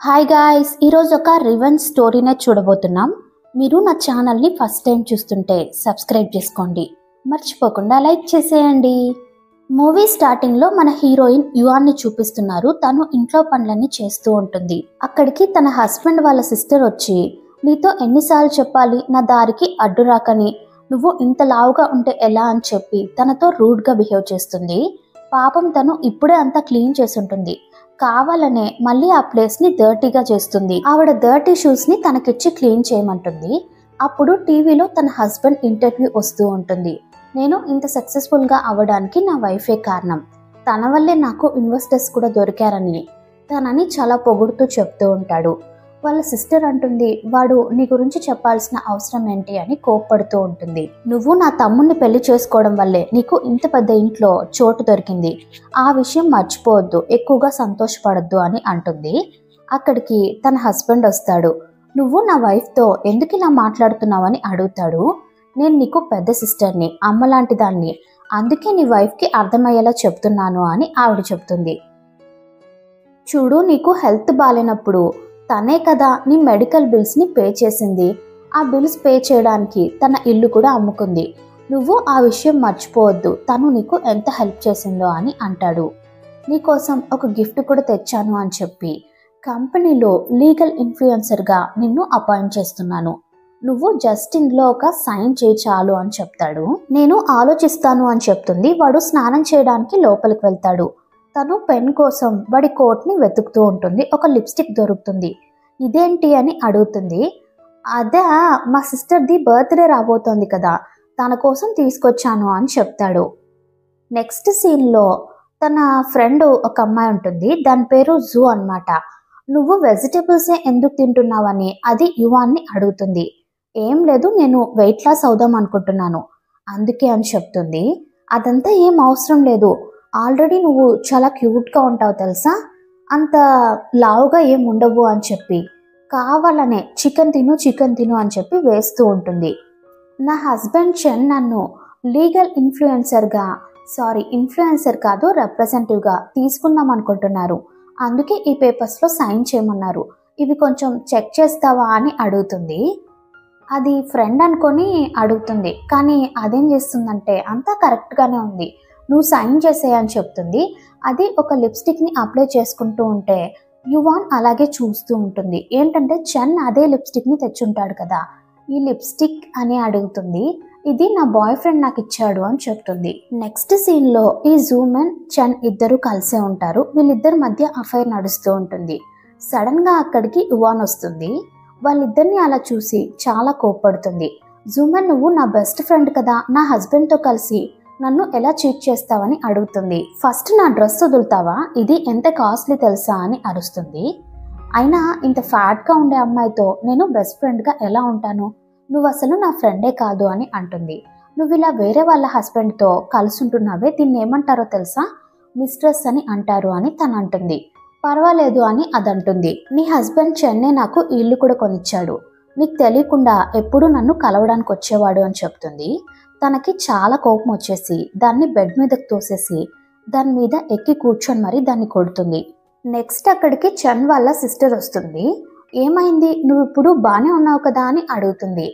Hi guys, ఈరోజు ఒక revenge స్టోరీనే చూడబోతున్నాం. మీరు నా ఛానల్ని ఫస్ట్ టైం చూస్తుంటే సబ్స్క్రైబ్ చేసుకోండి, మర్చిపోకుండా లైక్ చేసేయండి. మూవీ స్టార్టింగ్లో మన హీరోయిన్ యువాన్ని చూపిస్తున్నారు. తను ఇంట్లో పనులన్నీ చేస్తూ ఉంటుంది. అక్కడికి తన హస్బెండ్ వాళ్ళ సిస్టర్ వచ్చి, నీతో ఎన్నిసార్లు చెప్పాలి నా దారికి అడ్డు రాకని, నువ్వు ఇంత లావుగా ఉంటే ఎలా అని చెప్పి తనతో రూడ్గా బిహేవ్ చేస్తుంది. పాపం తను ఇప్పుడే అంతా క్లీన్ చేసి ఉంటుంది, కావాలనే మళ్ళీ ఆ ప్లేస్ని డర్టీగా చేస్తుంది. ఆవిడ డర్టీ షూస్ని తనకిచ్చి క్లీన్ చేయమంటుంది. అప్పుడు టీవీలో తన హస్బెండ్ ఇంటర్వ్యూ వస్తూ ఉంటుంది. నేను ఇంత సక్సెస్ఫుల్గా అవ్వడానికి నా వైఫే కారణం, తన వల్లే నాకు ఇన్వెస్టర్స్ కూడా దొరికారని తనని చాలా పొగుడుతూ చెప్తూ ఉంటాడు. వాళ్ళ సిస్టర్ అంటుంది, వాడు నీ గురించి చెప్పాల్సిన అవసరం ఏంటి అని కోప్పడుతూ ఉంటుంది. నువ్వు నా తమ్ముడిని పెళ్లి చేసుకోవడం వల్లే నీకు ఇంత పెద్ద ఇంట్లో చోటు దొరికింది, ఆ విషయం మర్చిపోవద్దు, ఎక్కువగా సంతోషపడద్దు అని అంటుంది. అక్కడికి తన హస్బెండ్ వస్తాడు. నువ్వు నా వైఫ్తో ఎందుకు ఇలా మాట్లాడుతున్నావని అడుగుతాడు. నేను నీకు పెద్ద సిస్టర్ని, అమ్మ లాంటి దాన్ని, అందుకే నీ వైఫ్కి అర్థమయ్యేలా చెప్తున్నాను అని ఆవిడ చెప్తుంది. చూడు, నీకు హెల్త్ బాగాలేనప్పుడు తనే కదా నీ మెడికల్ బిల్స్ని పే చేసింది, ఆ బిల్స్ పే చేయడానికి తన ఇల్లు కూడా అమ్ముకుంది, నువ్వు ఆ విషయం మర్చిపోవద్దు, తను నీకు ఎంత హెల్ప్ చేసిందో అని అంటాడు. నీకోసం ఒక గిఫ్ట్ కూడా తెచ్చాను అని చెప్పి కంపెనీలో లీగల్ ఇన్ఫ్లుయెన్సర్గా నిన్ను అపాయింట్ చేస్తున్నాను, నువ్వు జస్ట్ ఇందులో ఒక సైన్ చేయి చాలు అని చెప్తాడు. నేను ఆలోచిస్తాను అని చెప్తుంది. వాడు స్నానం చేయడానికి లోపలికి వెళ్తాడు. తను పెన్ కోసం వాడి కోట్ని వెతుకుతూ ఉంటుంది. ఒక లిప్స్టిక్ దొరుకుతుంది. ఇదేంటి అని అడుగుతుంది. అదే మా సిస్టర్ది బర్త్డే రాబోతోంది కదా, తన కోసం తీసుకొచ్చాను అని చెప్తాడు. నెక్స్ట్ సీన్లో తన ఫ్రెండ్ ఒక అమ్మాయి ఉంటుంది, దాని పేరు జూ అన్నమాట. నువ్వు వెజిటేబుల్సే ఎందుకు తింటున్నావని అది యువాన్ని అడుగుతుంది. ఏం లేదు, నేను వెయిట్ లాస్ అవుదాం అనుకుంటున్నాను అందుకే అని చెప్తుంది. అదంతా ఏం అవసరం లేదు, ఆల్రెడీ నువ్వు చాలా క్యూట్గా ఉంటావు తెలుసా, అంత లావుగా ఏం ఉండవు అని చెప్పి కావాలనే చికెన్ తిను అని చెప్పి వేస్తూ ఉంటుంది. నా హస్బెండ్ చెన్ నన్ను లీగల్ ఇన్ఫ్లుయెన్సర్ కాదు, రిప్రజెంటేటివ్గా తీసుకుందాం అనుకుంటున్నారు, అందుకే ఈ పేపర్స్లో సైన్ చేయమన్నారు, ఇవి కొంచెం చెక్ చేస్తావా అని అడుగుతుంది. అది ఫ్రెండ్ అనుకొని అడుగుతుంది, కానీ అదేం చేస్తుందంటే అంతా కరెక్ట్గానే ఉంది, నువ్వు సైన్ చేసేయని చెప్తుంది. అది ఒక లిప్స్టిక్ని అప్లై చేసుకుంటూ ఉంటే యువాన్ అలాగే చూస్తూ ఉంటుంది. ఏంటంటే చెన్ అదే లిప్స్టిక్ని తెచ్చుంటాడు కదా, ఈ లిప్స్టిక్ అని అడుగుతుంది. ఇది నా బాయ్ ఫ్రెండ్ నాకు ఇచ్చాడు అని చెప్తుంది. నెక్స్ట్ సీన్లో ఈ జూమెన్ చెన్ ఇద్దరు కలిసే ఉంటారు. వీళ్ళిద్దరి మధ్య అఫైర్ నడుస్తూ ఉంటుంది. సడన్గా అక్కడికి యువాన్ వస్తుంది. వాళ్ళిద్దరిని అలా చూసి చాలా కోప్పడుతుంది. జూమెన్, నువ్వు నా బెస్ట్ ఫ్రెండ్ కదా, నా హస్బెండ్తో కలిసి నన్ను ఎలా చీట్ చేస్తావని అడుగుతుంది. ఫస్ట్ నా డ్రెస్ వదులుతావా, ఇది ఎంత కాస్ట్లీ తెలుసా అని అరుస్తుంది. అయినా ఇంత ఫ్యాట్గా ఉండే అమ్మాయితో నేను బెస్ట్ ఫ్రెండ్గా ఎలా ఉంటాను, నువ్వు అసలు నా ఫ్రెండే కాదు అని అంటుంది. నువ్వు ఇలా వేరే వాళ్ళ హస్బెండ్తో కలిసి ఉంటున్నావే, దీన్ని ఏమంటారో తెలుసా, మిస్ట్రెస్ అని అంటారు అని తను అంటుంది. పర్వాలేదు అని అదంటుంది. నీ హస్బెండ్ చెన్నై నాకు ఇల్లు కూడా కొనిచ్చాడు, నీకు తెలియకుండా ఎప్పుడూ నన్ను కలవడానికి వచ్చేవాడు అని చెప్తుంది. తనకి చాలా కోపం వచ్చేసి దాన్ని బెడ్ మీదకి తోసేసి దాని మీద ఎక్కి కూర్చొని మరి దాన్ని కొడుతుంది. నెక్స్ట్ అక్కడికి చెన్ వాళ్ళ సిస్టర్ వస్తుంది. ఏమైంది, నువ్వు ఇప్పుడు బాగానే ఉన్నావు కదా అని అడుగుతుంది.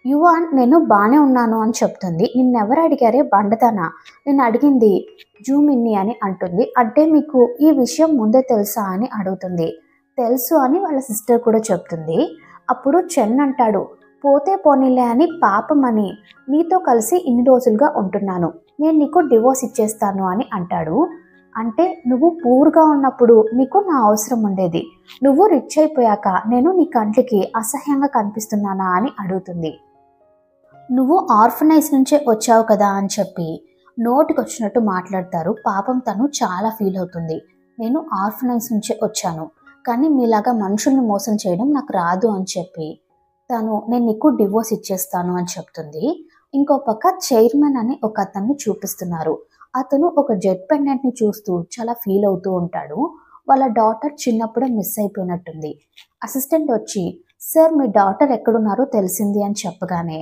యువాన్, నేను బాగానే ఉన్నాను అని చెప్తుంది. నిన్నెవరు అడిగారే బండతానా, నేను అడిగింది జూమిన్ని అని అంటుంది. అంటే మీకు ఈ విషయం ముందే తెలుసా అని అడుగుతుంది. తెలుసు అని వాళ్ళ సిస్టర్ కూడా చెప్తుంది. అప్పుడు చెన్ అంటాడు, పోతే పోనీలే అని పాపమని నీతో కలిసి ఇన్ని రోజులుగా ఉంటున్నాను, నేను నీకు డివోర్స్ ఇచ్చేస్తాను అని అంటాడు. అంటే నువ్వు పూర్గా ఉన్నప్పుడు నీకు నా అవసరం ఉండేది, నువ్వు రిచ్ అయిపోయాక నేను నీ కంటికి అసహ్యంగా కనిపిస్తున్నానా అని అడుగుతుంది. నువ్వు ఆర్ఫనైజ్ నుంచే వచ్చావు కదా అని చెప్పి నోటికి వచ్చినట్టు మాట్లాడతారు. పాపం తను చాలా ఫీల్ అవుతుంది. నేను ఆర్ఫనైజ్ నుంచే వచ్చాను, కానీ మీలాగా మనుషుల్ని మోసం చేయడం నాకు రాదు అని చెప్పి నేను నీకు డివోర్స్ ఇచ్చేస్తాను అని చెప్తుంది. ఇంకో పక్క చైర్మన్ అని ఒక అతన్ని చూపిస్తున్నారు. అతను ఒక జెట్ పెండెంట్ని చూస్తూ చాలా ఫీల్ అవుతూ ఉంటాడు. వాళ్ళ డాటర్ చిన్నప్పుడే మిస్ అయిపోయినట్టుంది. అసిస్టెంట్ వచ్చి, సార్ మీ డాటర్ ఎక్కడున్నారో తెలిసింది అని చెప్పగానే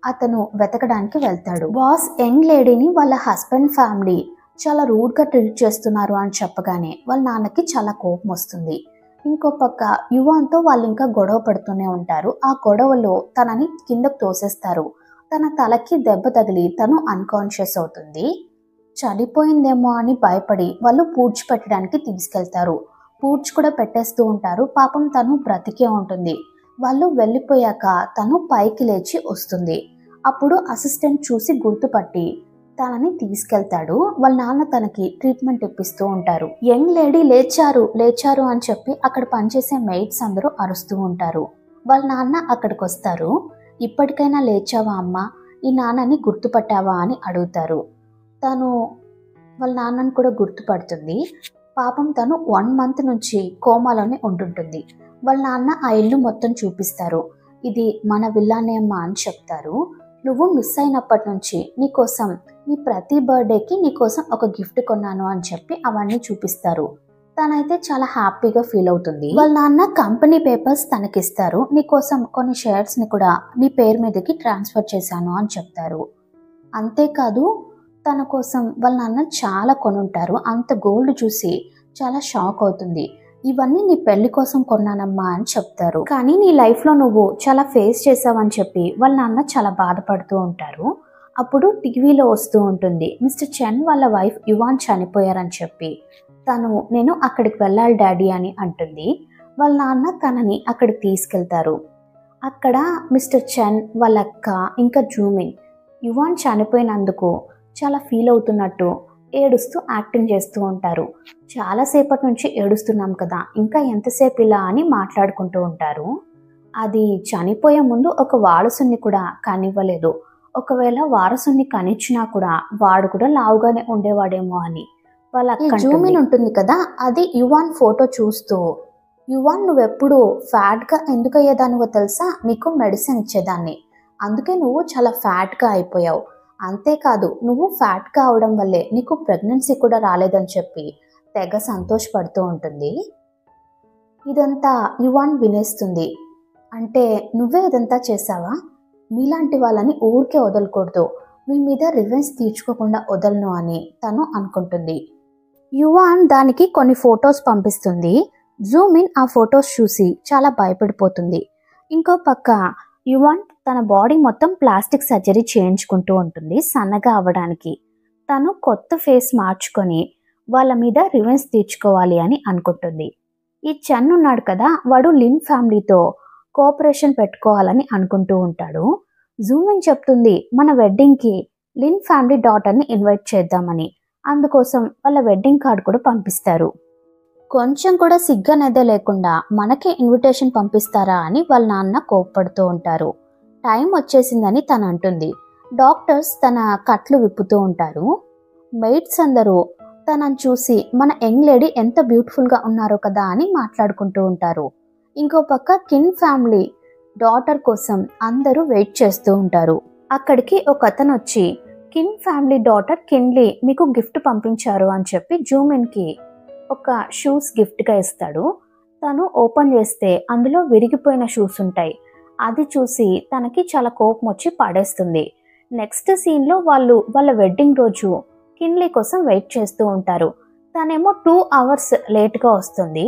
అతను వెతకడానికి వెళ్తాడు. బాస్ యంగ్ లేడీని వాళ్ళ హస్బెండ్ ఫ్యామిలీ చాలా రూడ్గా ట్రీట్ చేస్తున్నారు అని చెప్పగానే వాళ్ళ నాన్నకి చాలా కోపం వస్తుంది. ఇంకో పక్క యువాన్తో వాళ్ళు ఇంకా గొడవ పడుతూనే ఉంటారు. ఆ గొడవలో తనని కిందకు తోసేస్తారు. తన తలకి దెబ్బ తగిలి తను అన్కాన్షియస్ అవుతుంది. చనిపోయిందేమో అని భయపడి వాళ్ళు పూడ్చిపెట్టడానికి తీసుకెళ్తారు. పూడ్చి కూడా పెట్టేస్తూ ఉంటారు. పాపం తను బ్రతికే ఉంటుంది. వాళ్ళు వెళ్ళిపోయాక తను పైకి లేచి వస్తుంది. అప్పుడు అసిస్టెంట్ చూసి గుర్తుపట్టి తనని తీసుకెళ్తాడు. వాళ్ళ నాన్న తనకి ట్రీట్మెంట్ ఇప్పిస్తూ ఉంటారు. యంగ్ లేడీ లేచారు అని చెప్పి అక్కడ పనిచేసే మెయిట్స్ అందరూ అరుస్తూ ఉంటారు. వాళ్ళ నాన్న అక్కడికి వస్తారు. ఇప్పటికైనా లేచావా అమ్మా, ఈ నాన్నని గుర్తుపట్టావా అని అడుగుతారు. తను వాళ్ళ నాన్నని కూడా గుర్తుపడుతుంది. పాపం తను 1 month నుంచి కోమాలోనే ఉంటుంటుంది. వాళ్ళ నాన్న ఆ ఇల్లు మొత్తం చూపిస్తారు. ఇది మన విల్లానే అమ్మా అని చెప్తారు. నువ్వు మిస్ అయినప్పటి నుంచి నీకోసం నీ ప్రతి బర్త్డేకి నీకోసం ఒక గిఫ్ట్ కొన్నాను అని చెప్పి అవన్నీ చూపిస్తారు. తనైతే చాలా హ్యాపీగా ఫీల్ అవుతుంది. వాళ్ళ నాన్న కంపెనీ పేపర్స్ తనకిస్తారు. నీకోసం కొన్ని షేర్స్ని కూడా నీ పేరు మీదకి ట్రాన్స్ఫర్ చేశాను అని చెప్తారు. అంతేకాదు తన కోసం వాళ్ళ నాన్న చాలా కొనుంటారు. అంత గోల్డ్ చూసి చాలా షాక్ అవుతుంది. ఇవన్నీ నీ పెళ్లి కోసం కొన్నానమ్మా అని చెప్తారు. కానీ నీ లైఫ్లో నువ్వు చాలా ఫేస్ చేసావని చెప్పి వాళ్ళ నాన్న చాలా బాధపడుతూ ఉంటారు. అప్పుడు టీవీలో వస్తూ ఉంటుంది, మిస్టర్ చెన్ వాళ్ళ వైఫ్ యువాన్ చనిపోయారని చెప్పి. నేను అక్కడికి వెళ్ళాలి డాడీ అని అంటుంది. వాళ్ళ నాన్న తనని అక్కడికి తీసుకెళ్తారు. అక్కడ మిస్టర్ చెన్ వాళ్ళ అక్క ఇంకా జూమిన్ యువాన్ చనిపోయినందుకు చాలా ఫీల్ అవుతున్నట్టు ఏడుస్తూ యాక్టింగ్ చేస్తూ ఉంటారు. చాలాసేపటి నుంచి ఏడుస్తున్నాం కదా, ఇంకా ఎంతసేపు ఇలా అని మాట్లాడుకుంటూ ఉంటారు. అది చనిపోయే ముందు ఒక వారసుని కూడా కనివ్వలేదు. ఒకవేళ వారసుని కనిచ్చినా కూడా వాడు కూడా లావుగానే ఉండేవాడేమో అని. వాళ్ళ అక్క జూమిన్ ఉంటుంది కదా, అది యువాన్ ఫోటో చూస్తూ, యువాన్ నువ్వెప్పుడు ఫ్యాట్గా ఎందుకు అయ్యేదానివో తెలుసా, నీకు మెడిసిన్ ఇచ్చేదాన్ని, అందుకే నువ్వు చాలా ఫ్యాట్గా అయిపోయావు. అంతేకాదు నువ్వు ఫ్యాట్గా అవడం వల్లే నీకు ప్రెగ్నెన్సీ కూడా రాలేదని చెప్పి తెగ సంతోషపడుతూ ఉంటుంది. ఇదంతా యువాన్ వినేస్తుంది. అంటే నువ్వే ఇదంతా చేసావా, మీలాంటి వాళ్ళని ఊరికే వదలకూడదు, మీ మీద రివెంజ్ తీర్చుకోకుండా వదలను అని తను అనుకుంటుంది. యువాన్ దానికి కొన్ని ఫొటోస్ పంపిస్తుంది. జూమిన్ ఆ ఫొటోస్ చూసి చాలా భయపడిపోతుంది. ఇంకో పక్క యువాన్ తన బాడీ మొత్తం ప్లాస్టిక్ సర్జరీ చేయించుకుంటూ ఉంటుంది సన్నగా అవ్వడానికి. తను కొత్త ఫేస్ మార్చుకొని వాళ్ళ మీద రివెంజ్ తీర్చుకోవాలి అని అనుకుంటుంది. ఈ చెన్ ఉన్నాడు కదా, వాడు లిన్ ఫ్యామిలీతో కోఆపరేషన్ పెట్టుకోవాలని అనుకుంటూ ఉంటాడు. జూమిన్ చెప్తుంది, మన వెడ్డింగ్కి లిన్ ఫ్యామిలీ డాటర్ని ఇన్వైట్ చేద్దామని. అందుకోసం వాళ్ళ వెడ్డింగ్ కార్డు కూడా పంపిస్తారు. కొంచెం కూడా సిగ్గనేదే లేకుండా మనకే ఇన్విటేషన్ పంపిస్తారా అని వాళ్ళ నాన్న కోప్పడుతూ ఉంటారు. టైం వచ్చేసిందని తను అంటుంది. డాక్టర్స్ తన కట్లు విప్పుతూ ఉంటారు. మెయిట్స్ అందరూ తనని చూసి మన యంగ్ లేడీ ఎంత బ్యూటిఫుల్గా ఉన్నారో కదా అని మాట్లాడుకుంటూ ఉంటారు. ఇంకో పక్క కిన్ ఫ్యామిలీ డాటర్ కోసం అందరూ వెయిట్ చేస్తూ ఉంటారు. అక్కడికి ఒక అతను వచ్చి కిన్ ఫ్యామిలీ డాటర్ కిన్లీ మీకు గిఫ్ట్ పంపించారు అని చెప్పి జూమిన్కి ఒక షూస్ గిఫ్ట్గా ఇస్తాడు. తను ఓపెన్ చేస్తే అందులో విరిగిపోయిన షూస్ ఉంటాయి. అది చూసి తనకి చాలా కోపం వచ్చి పడేస్తుంది. నెక్స్ట్ సీన్లో వాళ్ళు వాళ్ళ వెడ్డింగ్ రోజు కిన్లీ కోసం వెయిట్ చేస్తూ ఉంటారు. తనేమో 2 hours లేట్గా వస్తుంది.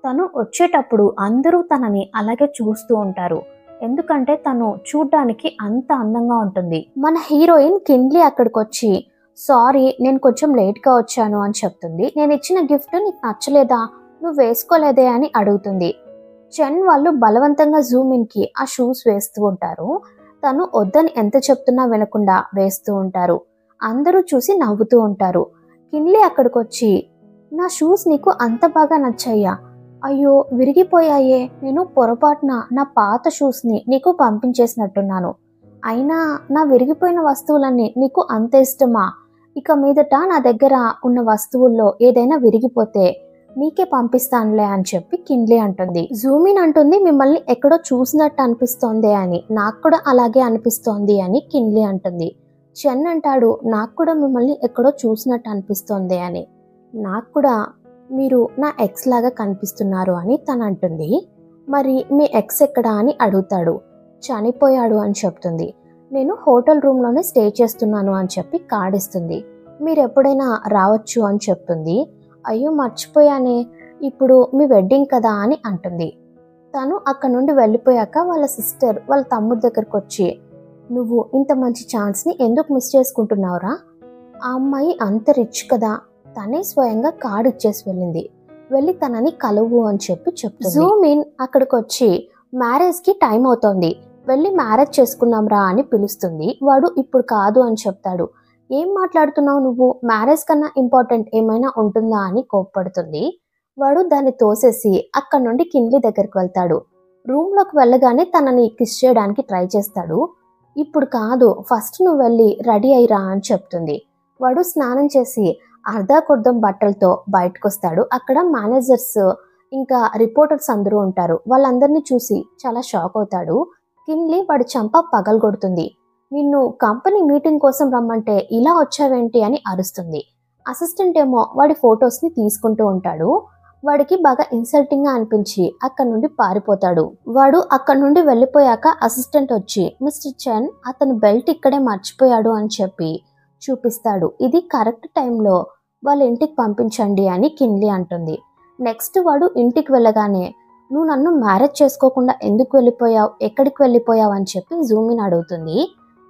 తను వచ్చేటప్పుడు అందరూ తనని అలాగే చూస్తూ ఉంటారు. ఎందుకంటే తను చూడ్డానికి అంత అందంగా ఉంటుంది. మన హీరోయిన్ కిన్లీ అక్కడికి వచ్చి సారీ నేను కొంచెం లేట్గా వచ్చాను అని చెప్తుంది. నేను ఇచ్చిన గిఫ్ట్ నీకు నచ్చలేదా, నువ్వు వేసుకోలేదే అని అడుగుతుంది. చెన్ వాళ్ళు బలవంతంగా జూమిన్కి ఆ షూస్ వేస్తూ ఉంటారు. తను వద్దని ఎంత చెప్తున్నా వినకుండా వేస్తూ ఉంటారు. అందరూ చూసి నవ్వుతూ ఉంటారు. కిన్లీ అక్కడికి వచ్చి నా షూస్ నీకు అంత బాగా నచ్చాయా, అయ్యో విరిగిపోయాయే, నేను పొరపాటున నా పాత షూస్ని నీకు పంపించేసినట్టున్నాను, అయినా నా విరిగిపోయిన వస్తువులన్నీ నీకు అంత ఇష్టమా, ఇక మీదట నా దగ్గర ఉన్న వస్తువుల్లో ఏదైనా విరిగిపోతే నీకే పంపిస్తానులే అని చెప్పి కిన్లీ అంటుంది. జూమిన్ అంటుంది మిమ్మల్ని ఎక్కడో చూసినట్టు అనిపిస్తోంది అని. నాకు కూడా అలాగే అనిపిస్తోంది అని కిన్లీ అంటుంది. చెన్ అంటాడు నాకు కూడా మిమ్మల్ని ఎక్కడో చూసినట్టు అనిపిస్తోంది అని. నాకు కూడా మీరు నా ఎక్స్ లాగా కనిపిస్తున్నారు అని తను అంటుంది. మరి మీ ఎక్స్ ఎక్కడా అని అడుగుతాడు. చనిపోయాడు అని చెప్తుంది. నేను హోటల్ రూమ్లోనే స్టే చేస్తున్నాను అని చెప్పి కార్డ్ ఇస్తుంది. మీరు ఎప్పుడైనా రావచ్చు అని చెప్తుంది. అయ్యో మర్చిపోయానే, ఇప్పుడు మీ వెడ్డింగ్ కదా అని అంటుంది. తను అక్కడ నుండి వెళ్ళిపోయాక వాళ్ళ సిస్టర్ వాళ్ళ తమ్ముడి దగ్గరకు వచ్చి, నువ్వు ఇంత మంచి ఛాన్స్ని ఎందుకు మిస్ చేసుకుంటున్నావురా? ఆ అమ్మాయి అంత రిచ్ కదా, తనే స్వయంగా కార్డు ఇచ్చేసి వెళ్ళింది, వెళ్ళి తనని కలువు అని చెప్తుంది. జూమ్ ఇన్ అక్కడికి వచ్చి, మ్యారేజ్కి టైం అవుతోంది, వెళ్ళి మ్యారేజ్ చేసుకుందాంరా అని పిలుస్తుంది. వాడు ఇప్పుడు కాదు అని చెప్తాడు. ఏం మాట్లాడుతున్నావు నువ్వు, మ్యారేజ్ కన్నా ఇంపార్టెంట్ ఏమైనా ఉంటుందా అని కోప్పడుతుంది. వాడు దాన్ని తోసేసి అక్కడ నుండి కిన్లీ దగ్గరికి వెళ్తాడు. రూమ్లోకి వెళ్ళగానే తనని కిస్ చేయడానికి ట్రై చేస్తాడు. ఇప్పుడు కాదు, ఫస్ట్ నువ్వు వెళ్ళి రెడీ అయ్యిరా అని చెప్తుంది. వాడు స్నానం చేసి అర్ధాకుర్ధం బట్టలతో బయటకు వస్తాడు. అక్కడ మేనేజర్స్ ఇంకా రిపోర్టర్స్ అందరూ ఉంటారు. వాళ్ళందరినీ చూసి చాలా షాక్ అవుతాడు. కిన్లీ వాడి చంప పగలగొడుతుంది. నిన్ను కంపెనీ మీటింగ్ కోసం రమ్మంటే ఇలా వచ్చావేంటి అని అరుస్తుంది. అసిస్టెంట్ ఏమో వాడి ఫొటోస్ని తీసుకుంటూ ఉంటాడు. వాడికి బాగా ఇన్సల్టింగ్ గా అనిపించి అక్కడ నుండి పారిపోతాడు. వాడు అక్కడ నుండి వెళ్ళిపోయాక అసిస్టెంట్ వచ్చి, మిస్టర్ చెన్ అతను బెల్ట్ ఇక్కడే మర్చిపోయాడు అని చెప్పి చూపిస్తాడు. ఇది కరెక్ట్ టైంలో వాళ్ళ ఇంటికి పంపించండి అని కిన్లీ అంటుంది. నెక్స్ట్ వాడు ఇంటికి వెళ్ళగానే, నువ్వు నన్ను మ్యారేజ్ చేసుకోకుండా ఎందుకు వెళ్ళిపోయావు, ఎక్కడికి వెళ్ళిపోయావు అని చెప్పి జూమిన్ అడుగుతుంది.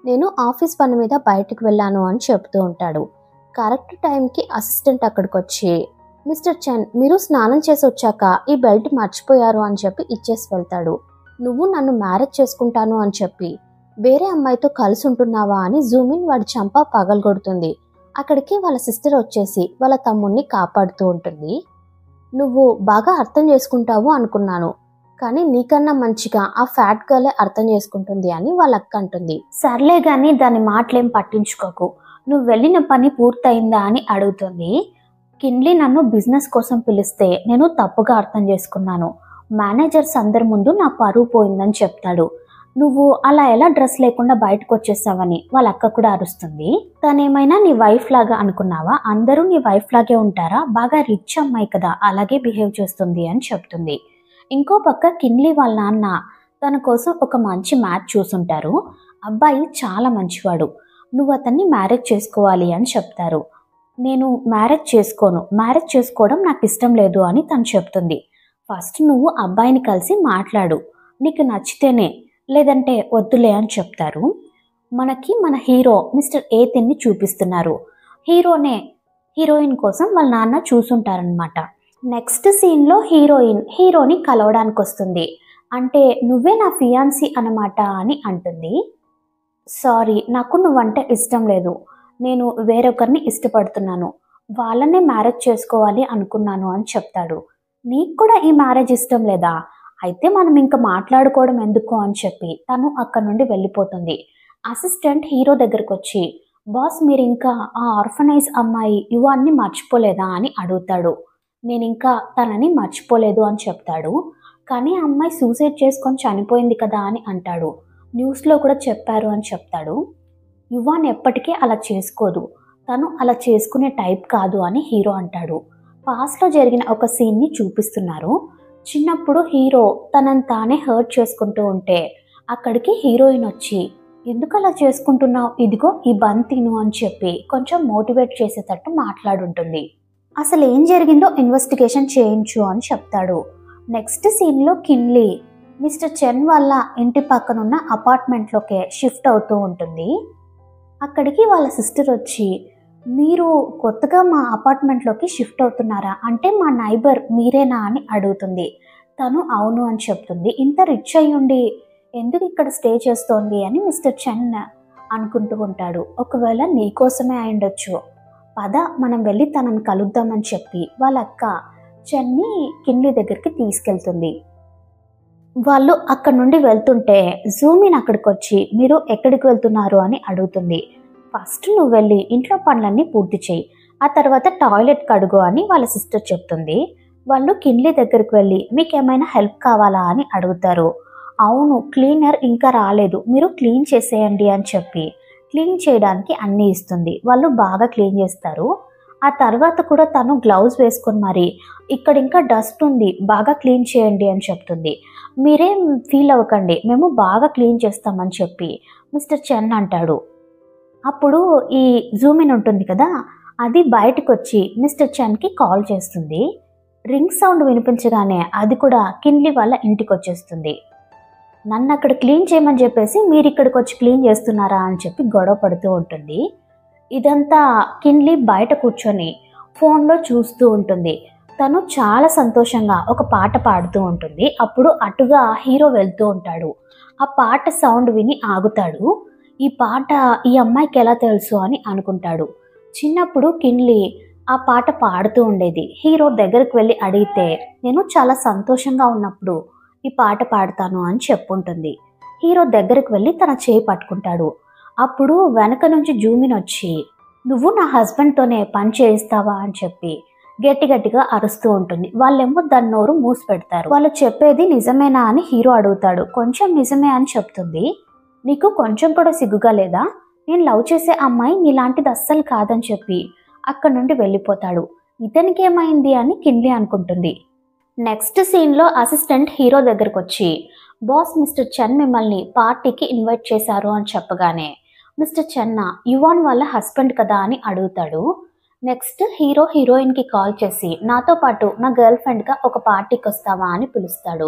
నేను ఆఫీస్ పని మీద బయటికి వెళ్ళాను అని చెప్తూ ఉంటాడు. కరెక్ట్ టైంకి అసిస్టెంట్ అక్కడికి వచ్చి, మిస్టర్ చెన్ మీరు స్నానం చేసి వచ్చాక ఈ బెల్ట్ మర్చిపోయారు అని చెప్పి ఇచ్చేసి వెళ్తాడు. నువ్వు నన్ను మ్యారేజ్ చేసుకుంటాను అని చెప్పి వేరే అమ్మాయితో కలిసి ఉంటున్నావా అని జూమిన్ వాడి చంప పగలగొడుతుంది. అక్కడికి వాళ్ళ సిస్టర్ వచ్చేసి వాళ్ళ తమ్ముడిని కాపాడుతూ ఉంటుంది. నువ్వు బాగా అర్థం చేసుకుంటావు అనుకున్నాను, కానీ నీకన్నా మంచిగా ఆ ఫ్యాట్ గర్లే అర్థం చేసుకుంటుంది అని వాళ్ళ అక్క అంటుంది. సర్లే గాని దాని మాటలేం పట్టించుకోకు, నువ్వు వెళ్ళిన పని పూర్తయిందా అని అడుగుతుంది. కిన్లీ నన్ను బిజినెస్ కోసం పిలిస్తే నేను తప్పుగా అర్థం చేసుకున్నాను, మేనేజర్స్ అందరి ముందు నా పరువు పోయిందని చెప్తాడు. నువ్వు అలా ఎలా డ్రెస్ లేకుండా బయటకు వచ్చేసావని వాళ్ళ అక్క కూడా అరుస్తుంది. తనేమైనా నీ వైఫ్ లాగా అనుకున్నావా, అందరూ నీ వైఫ్ లాగే ఉంటారా, బాగా రిచ్ అమ్మాయి కదా అలాగే బిహేవ్ చేస్తుంది అని చెప్తుంది. ఇంకో పక్క కిన్లీ వాళ్ళ నాన్న తన కోసం ఒక మంచి మ్యాచ్ చూసుంటారు. అబ్బాయి చాలా మంచివాడు, నువ్వు అతన్ని మ్యారేజ్ చేసుకోవాలి అని చెప్తారు. నేను మ్యారేజ్ చేసుకోను, మ్యారేజ్ చేసుకోవడం నాకు ఇష్టం లేదు అని తను చెప్తుంది. ఫస్ట్ నువ్వు అబ్బాయిని కలిసి మాట్లాడు, నీకు నచ్చితేనే, లేదంటే వద్దులే అని చెప్తారు. మనకి మన హీరో మిస్టర్ ఏతిన్ని చూపిస్తున్నారు. హీరోయిన్ కోసం వాళ్ళ నాన్న చూసుంటారనమాట. నెక్స్ట్ సీన్లో హీరోని కలవడానికి వస్తుంది. అంటే నువ్వే నా ఫియాన్సీ అన్నమాట అని అంటుంది. సారీ, నాకు నువ్వంటే ఇష్టం లేదు, నేను వేరొకరిని ఇష్టపడుతున్నాను, వాళ్ళనే మ్యారేజ్ చేసుకోవాలి అనుకున్నాను అని చెప్తాడు. నీకు కూడా ఈ మ్యారేజ్ ఇష్టం లేదా, అయితే మనం ఇంకా మాట్లాడుకోవడం ఎందుకు అని చెప్పి తను అక్కడ నుండి వెళ్ళిపోతుంది. అసిస్టెంట్ హీరో దగ్గరకు వచ్చి, బాస్ మీరు ఇంకా ఆ ఆర్ఫనైజ్ అమ్మాయి యువాన్ని మర్చిపోలేదా అని అడుగుతాడు. నేను ఇంకా తనని మర్చిపోలేదు అని చెప్తాడు. కానీ ఆ అమ్మాయి సూసైడ్ చేసుకొని చనిపోయింది కదా అని అంటాడు. న్యూస్లో కూడా చెప్పారు అని చెప్తాడు. యువాన్ ఎప్పటికీ అలా చేసుకోదు, తను అలా చేసుకునే టైప్ కాదు అని హీరో అంటాడు. పాస్ట్లో జరిగిన ఒక సీన్ని చూపిస్తున్నారు. చిన్నప్పుడు హీరో తనని తానే హర్ట్ చేసుకుంటూ ఉంటే అక్కడికి హీరోయిన్ వచ్చి, ఎందుకు అలా చేసుకుంటున్నావు, ఇదిగో ఈ బన్ తిను అని చెప్పి కొంచెం మోటివేట్ చేసేటట్టు మాట్లాడుంటుంది. అసలు ఏం జరిగిందో ఇన్వెస్టిగేషన్ చేయించు అని చెప్తాడు. నెక్స్ట్ సీన్లో కిన్లీ మిస్టర్ చెన్ వాళ్ళ ఇంటి పక్కనున్న అపార్ట్మెంట్లోకే షిఫ్ట్ అవుతూ ఉంటుంది. అక్కడికి వాళ్ళ సిస్టర్ వచ్చి, మీరు కొత్తగా మా అపార్ట్మెంట్లోకి షిఫ్ట్ అవుతున్నారా, అంటే మా నైబర్ మీరేనా అని అడుగుతుంది. తను అవును అని చెప్తుంది. ఇంత రిచ్ అయ్యుండి ఎందుకు ఇక్కడ స్టే చేస్తోంది అని మిస్టర్ చెన్ అనుకుంటూ ఉంటాడు. ఒకవేళ నీకోసమే అయిండొచ్చు, పద మనం వెళ్ళి తనని కలుద్దామని చెప్పి వాళ్ళ అక్క చెన్ని కిన్లీ దగ్గరికి తీసుకెళ్తుంది. వాళ్ళు అక్కడ నుండి వెళ్తుంటే జూమిన్ అక్కడికి వచ్చి, మీరు ఎక్కడికి వెళ్తున్నారు అని అడుగుతుంది. ఫస్ట్ నువ్వు వెళ్ళి ఇంట్లో పనులన్నీ పూర్తి చేయి, ఆ తర్వాత టాయిలెట్ కడుగు అని వాళ్ళ సిస్టర్ చెప్తుంది. వాళ్ళు కిన్లీ దగ్గరికి వెళ్ళి, మీకు ఏమైనా హెల్ప్ కావాలా అని అడుగుతారు. అవును, క్లీనర్ ఇంకా రాలేదు, మీరు క్లీన్ చేసేయండి అని చెప్పి క్లీన్ చేయడానికి అన్నీ ఇస్తుంది. వాళ్ళు బాగా క్లీన్ చేస్తారు. ఆ తర్వాత కూడా తను గ్లౌజ్ వేసుకొని మరి, ఇక్కడ ఇంకా డస్ట్ ఉంది, బాగా క్లీన్ చేయండి అని చెప్తుంది. మీరేం ఫీల్ అవ్వకండి, మేము బాగా క్లీన్ చేస్తామని చెప్పి మిస్టర్ చెన్ అంటాడు. అప్పుడు ఈ జూమిన్ ఉంటుంది కదా, అది బయటకు వచ్చి మిస్టర్ చెన్కి కాల్ చేస్తుంది. రింగ్ సౌండ్ వినిపించగానే అది కూడా కిన్లీ వాళ్ళ ఇంటికి వచ్చేస్తుంది. నన్ను అక్కడ క్లీన్ చేయమని చెప్పేసి మీరు ఇక్కడికి వచ్చి క్లీన్ చేస్తున్నారా అని చెప్పి గొడవ పడుతూ ఉంటుంది. ఇదంతా కిన్లీ బయట కూర్చొని ఫోన్లో చూస్తూ ఉంటుంది. తను చాలా సంతోషంగా ఒక పాట పాడుతూ ఉంటుంది. అప్పుడు అటుగా హీరో వెళ్తూ ఉంటాడు. ఆ పాట సౌండ్ విని ఆగుతాడు. ఈ పాట ఈ అమ్మాయికి ఎలా తెలుసు అని అనుకుంటాడు. చిన్నప్పుడు కిన్లీ ఆ పాట పాడుతూ ఉండేది. హీరో దగ్గరికి వెళ్ళి అడిగితే నేను చాలా సంతోషంగా ఉన్నప్పుడు ఈ పాట పాడతాను అని చెప్పుంటుంది. హీరో దగ్గరికి వెళ్ళి తన చేయి పట్టుకుంటాడు. అప్పుడు వెనక నుంచి జూమిన్ వచ్చి నువ్వు నా హస్బెండ్తోనే పని చేయిస్తావా అని చెప్పి గట్టి గట్టిగా అరుస్తూ ఉంటుంది. వాళ్ళేమో దాని నోరు మూసి పెడతారు. వాళ్ళు చెప్పేది నిజమేనా అని హీరో అడుగుతాడు. కొంచెం నిజమే అని చెప్తుంది. నీకు కొంచెం కూడా సిగ్గుగా లేదా? నేను లవ్ చేసే అమ్మాయి నీలాంటిది అస్సలు కాదని చెప్పి అక్కడ నుండి వెళ్ళిపోతాడు. ఇతనికి ఏమైంది అని కిన్లీ అనుకుంటుంది. నెక్స్ట్ సీన్లో అసిస్టెంట్ హీరో దగ్గరకు వచ్చి బాస్ మిస్టర్ చెన్ మిమ్మల్ని పార్టీకి ఇన్వైట్ చేశారు అని చెప్పగానే మిస్టర్ చెన్న యువాన్ వాళ్ళ హస్బెండ్ కదా అని అడుగుతాడు. నెక్స్ట్ హీరో హీరోయిన్కి కాల్ చేసి నాతో పాటు నా గర్ల్ ఫ్రెండ్గా ఒక పార్టీకి వస్తావా అని పిలుస్తాడు.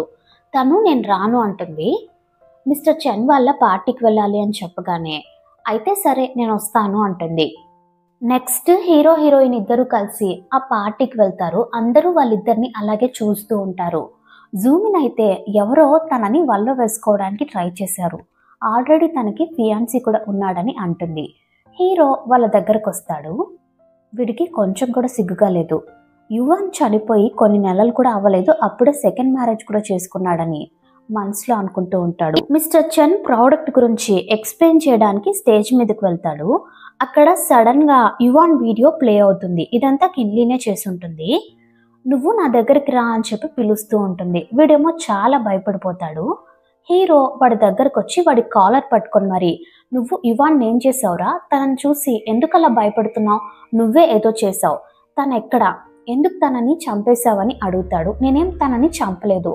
తను నేను రాను అంటుంది. మిస్టర్ చెన్ వాళ్ళ పార్టీకి వెళ్ళాలి అని చెప్పగానే అయితే సరే నేను వస్తాను అంటుంది. నెక్స్ట్ హీరో హీరోయిన్ ఇద్దరు కలిసి ఆ పార్టీకి వెళ్తారు. అందరూ వాళ్ళిద్దరిని అలాగే చూస్తూ ఉంటారు. జూమిన్ అయితే ఎవరో తనని వల్ల వేసుకోవడానికి ట్రై చేశారు. ఆల్రెడీ తనకి ఫియాన్సీ కూడా ఉన్నాడని అంటుంది. హీరో వాళ్ళ దగ్గరకు వస్తాడు. వీడికి కొంచెం కూడా సిగ్గుగా లేదు. యువాన్ చనిపోయి కొన్ని నెలలు కూడా అవ్వలేదు, అప్పుడే సెకండ్ మ్యారేజ్ కూడా చేసుకున్నాడని మనసులో అనుకుంటూ ఉంటాడు. మిస్టర్ చెన్ ప్రోడక్ట్ గురించి ఎక్స్ప్లెయిన్ చేయడానికి స్టేజ్ మీదకి వెళ్తాడు. అక్కడ సడన్ గా యువాన్ వీడియో ప్లే అవుతుంది. ఇదంతా కిన్లీనే చేసి ఉంటుంది. నువ్వు నా దగ్గరికి రా అని చెప్పి పిలుస్తూ ఉంటుంది. వీడేమో చాలా భయపడిపోతాడు. హీరో వాడి దగ్గరకు వచ్చి వాడి కాలర్ పట్టుకొని మరి నువ్వు యువాన్ ఏం చేసావురా? తనని చూసి ఎందుకు అలా భయపడుతున్నావు? నువ్వే ఏదో చేసావు. తను ఎక్కడా? ఎందుకు తనని చంపేశావని అడుగుతాడు. నేనేం తనని చంపలేదు,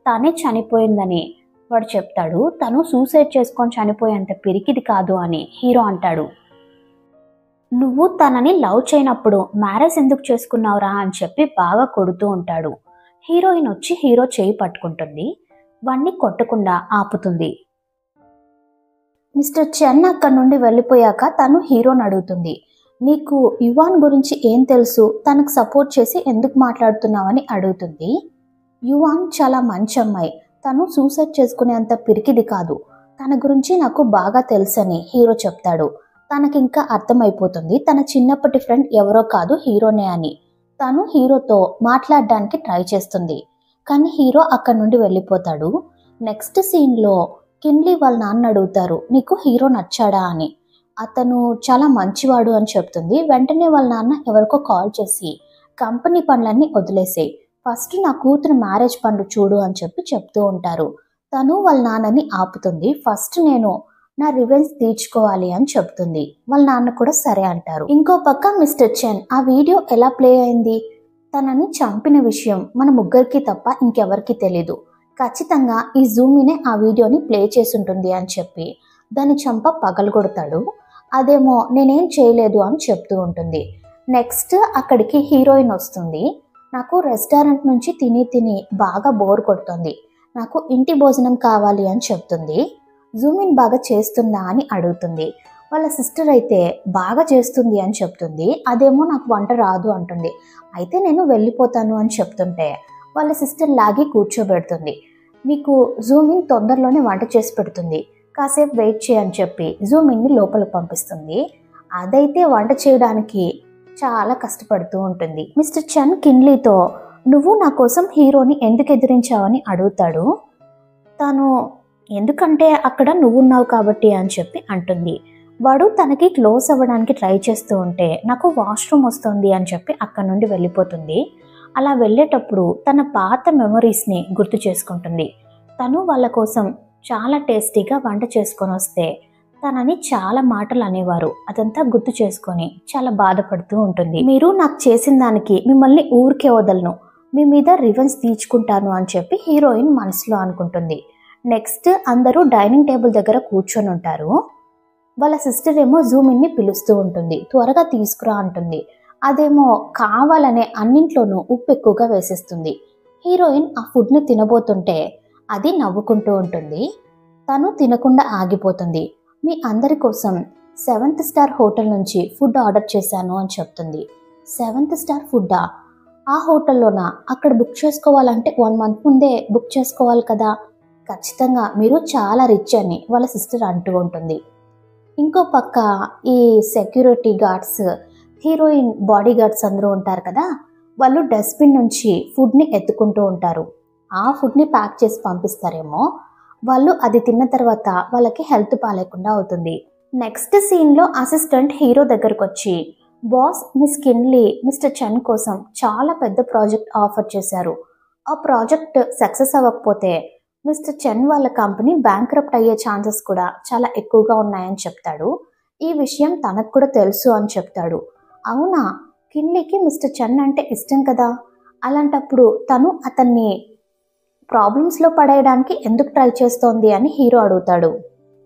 తానే చనిపోయిందని వాడు చెప్తాడు. తను సూసైడ్ చేసుకొని చనిపోయేంత పిరికిది కాదు అని హీరో అంటాడు. నువ్వు తనని లవ్ చేయనప్పుడు మ్యారేజ్ ఎందుకు చేసుకున్నావురా అని చెప్పి బాగా కొడుతూ ఉంటాడు. హీరోయిన్ వచ్చి హీరో చేయి పట్టుకుంటుంది. వాణ్ణి కొట్టకుండా ఆపుతుంది. మిస్టర్ చెన్ అక్కడి నుండి వెళ్ళిపోయాక తను హీరోని అడుగుతుంది, నీకు యువాన్ గురించి ఏం తెలుసు? తనకు సపోర్ట్ చేసి ఎందుకు మాట్లాడుతున్నావని అడుగుతుంది. యువాన్ చాలా మంచి అమ్మాయి, తను సూసైడ్ చేసుకునేంత పిరికిది కాదు, తన గురించి నాకు బాగా తెలుసని హీరో చెప్తాడు. తనకింకా అర్థమైపోతుంది తన చిన్నప్పటి ఫ్రెండ్ ఎవరో కాదు హీరోనే అని. తను హీరోతో మాట్లాడడానికి ట్రై చేస్తుంది, కానీ హీరో అక్కడి నుండి వెళ్ళిపోతాడు. నెక్స్ట్ సీన్లో కిన్లీ వాళ్ళ నాన్న అడుగుతారు, నీకు హీరో నచ్చాడా అని. అతను చాలా మంచివాడు అని చెప్తుంది. వెంటనే వాళ్ళ నాన్న ఎవరికో కాల్ చేసి కంపెనీ పనులన్నీ వదిలేసాయి, ఫస్ట్ నా కూతురు మ్యారేజ్ పనులు చూడు అని చెప్పి చెప్తూ ఉంటారు. తను వాళ్ళ నాన్నని ఆపుతుంది. ఫస్ట్ నేను నా రివెంజ్ తీర్చుకోవాలి అని చెప్తుంది. వాళ్ళ నాన్న కూడా సరే అంటారు. ఇంకో పక్క మిస్టర్ చెన్ ఆ వీడియో ఎలా ప్లే అయింది? తనని చంపిన విషయం మన ముగ్గురికి తప్ప ఇంకెవరికి తెలీదు. ఖచ్చితంగా ఈ జూమినే ఆ వీడియోని ప్లే చేసుంటుంది అని చెప్పి దాని చంప పగలగొడతాడు. అదేమో నేనేం చేయలేదు అని చెప్తూ ఉంటుంది. నెక్స్ట్ అక్కడికి హీరోయిన్ వస్తుంది. నాకు రెస్టారెంట్ నుంచి తిని తిని బాగా బోర్ కొడుతుంది, నాకు ఇంటి భోజనం కావాలి అని చెప్తుంది. జూమిన్ బాగా చేస్తుందా అని అడుగుతుంది. వాళ్ళ సిస్టర్ అయితే బాగా చేస్తుంది అని చెప్తుంది. అదేమో నాకు వంట రాదు అంటుంది. అయితే నేను వెళ్ళిపోతాను అని చెప్తుంటే వాళ్ళ సిస్టర్ లాగి కూర్చోబెడుతుంది. నీకు జూమిన్ తొందరలోనే వంట చేసి పెడుతుంది, కాసేపు వెయిట్ చేయని చెప్పి జూమిన్ని లోపలికి పంపిస్తుంది. అదైతే వంట చేయడానికి చాలా కష్టపడుతూ ఉంటుంది. మిస్టర్ చెన్ కిన్లీతో నువ్వు నా కోసం హీరోని ఎందుకు ఎదిరించావని అడుగుతాడు. తను ఎందుకంటే అక్కడ నువ్వున్నావు కాబట్టి అని చెప్పి అంటుంది. వాడు తనకి క్లోజ్ అవ్వడానికి ట్రై చేస్తూ ఉంటే నాకు వాష్రూమ్ వస్తుంది అని చెప్పి అక్కడ నుండి వెళ్ళిపోతుంది. అలా వెళ్ళేటప్పుడు తన పాత మెమరీస్ని గుర్తు చేసుకుంటుంది. తను వాళ్ళ కోసం చాలా టేస్టీగా వంట చేసుకొని వస్తే తనని చాలా మాటలు అనేవారు. అదంతా గుర్తు చేసుకొని చాలా బాధపడుతూ ఉంటుంది. మీరు నాకు చేసిన దానికి మిమ్మల్ని ఊరికే వదలను, మీ మీద రివెంజ్ తీర్చుకుంటాను అని చెప్పి హీరోయిన్ మనసులో అనుకుంటుంది. నెక్స్ట్ అందరూ డైనింగ్ టేబుల్ దగ్గర కూర్చొని ఉంటారు. వాళ్ళ సిస్టర్ ఏమో జూమిన్ని పిలుస్తూ ఉంటుంది, త్వరగా తీసుకురా అంటుంది. అదేమో కావాలనే అన్నింట్లోనూ ఉప్పు ఎక్కువగా వేసేస్తుంది. హీరోయిన్ ఆ ఫుడ్ని తినబోతుంటే అది నవ్వుకుంటూ ఉంటుంది. తను తినకుండా ఆగిపోతుంది. మీ అందరి కోసం 7th స్టార్ హోటల్ నుంచి ఫుడ్ ఆర్డర్ చేశాను అని చెప్తుంది. 7th star ఫుడ్డా? ఆ హోటల్లోనా? అక్కడ బుక్ చేసుకోవాలంటే 1 మంత్ ముందే బుక్ చేసుకోవాలి కదా. ఖచ్చితంగా మీరు చాలా రిచ్ అని వాళ్ళ సిస్టర్ అంటూ ఉంటుంది. ఇంకో పక్క ఈ security guards, heroine body guards అందరూ ఉంటారు కదా, వాళ్ళు డస్ట్బిన్ నుంచి ఫుడ్ని ఎత్తుకుంటూ ఉంటారు. ఆ ఫుడ్ని ప్యాక్ చేసి పంపిస్తారేమో. వాళ్ళు అది తిన్న తర్వాత వాళ్ళకి హెల్త్ బాగాలేకుండా అవుతుంది. నెక్స్ట్ సీన్లో అసిస్టెంట్ హీరో దగ్గరకు వచ్చి, బాస్, మిస్ కిన్లీ మిస్టర్ చెన్ కోసం చాలా పెద్ద ప్రాజెక్ట్ ఆఫర్ చేశారు. ఆ ప్రాజెక్ట్ సక్సెస్ అవ్వకపోతే మిస్టర్ చెన్ వాళ్ళ కంపెనీ బ్యాంక్రప్ట్ అయ్యే ఛాన్సెస్ కూడా చాలా ఎక్కువగా ఉన్నాయని చెప్తాడు. ఈ విషయం తనకు కూడా తెలుసు అని చెప్తాడు. అవునా, కిన్లీకి మిస్టర్ చెన్ అంటే ఇష్టం కదా, అలాంటప్పుడు తను అతన్ని ప్రాబ్లమ్స్లో పడేయడానికి ఎందుకు ట్రై చేస్తోంది అని హీరో అడుగుతాడు.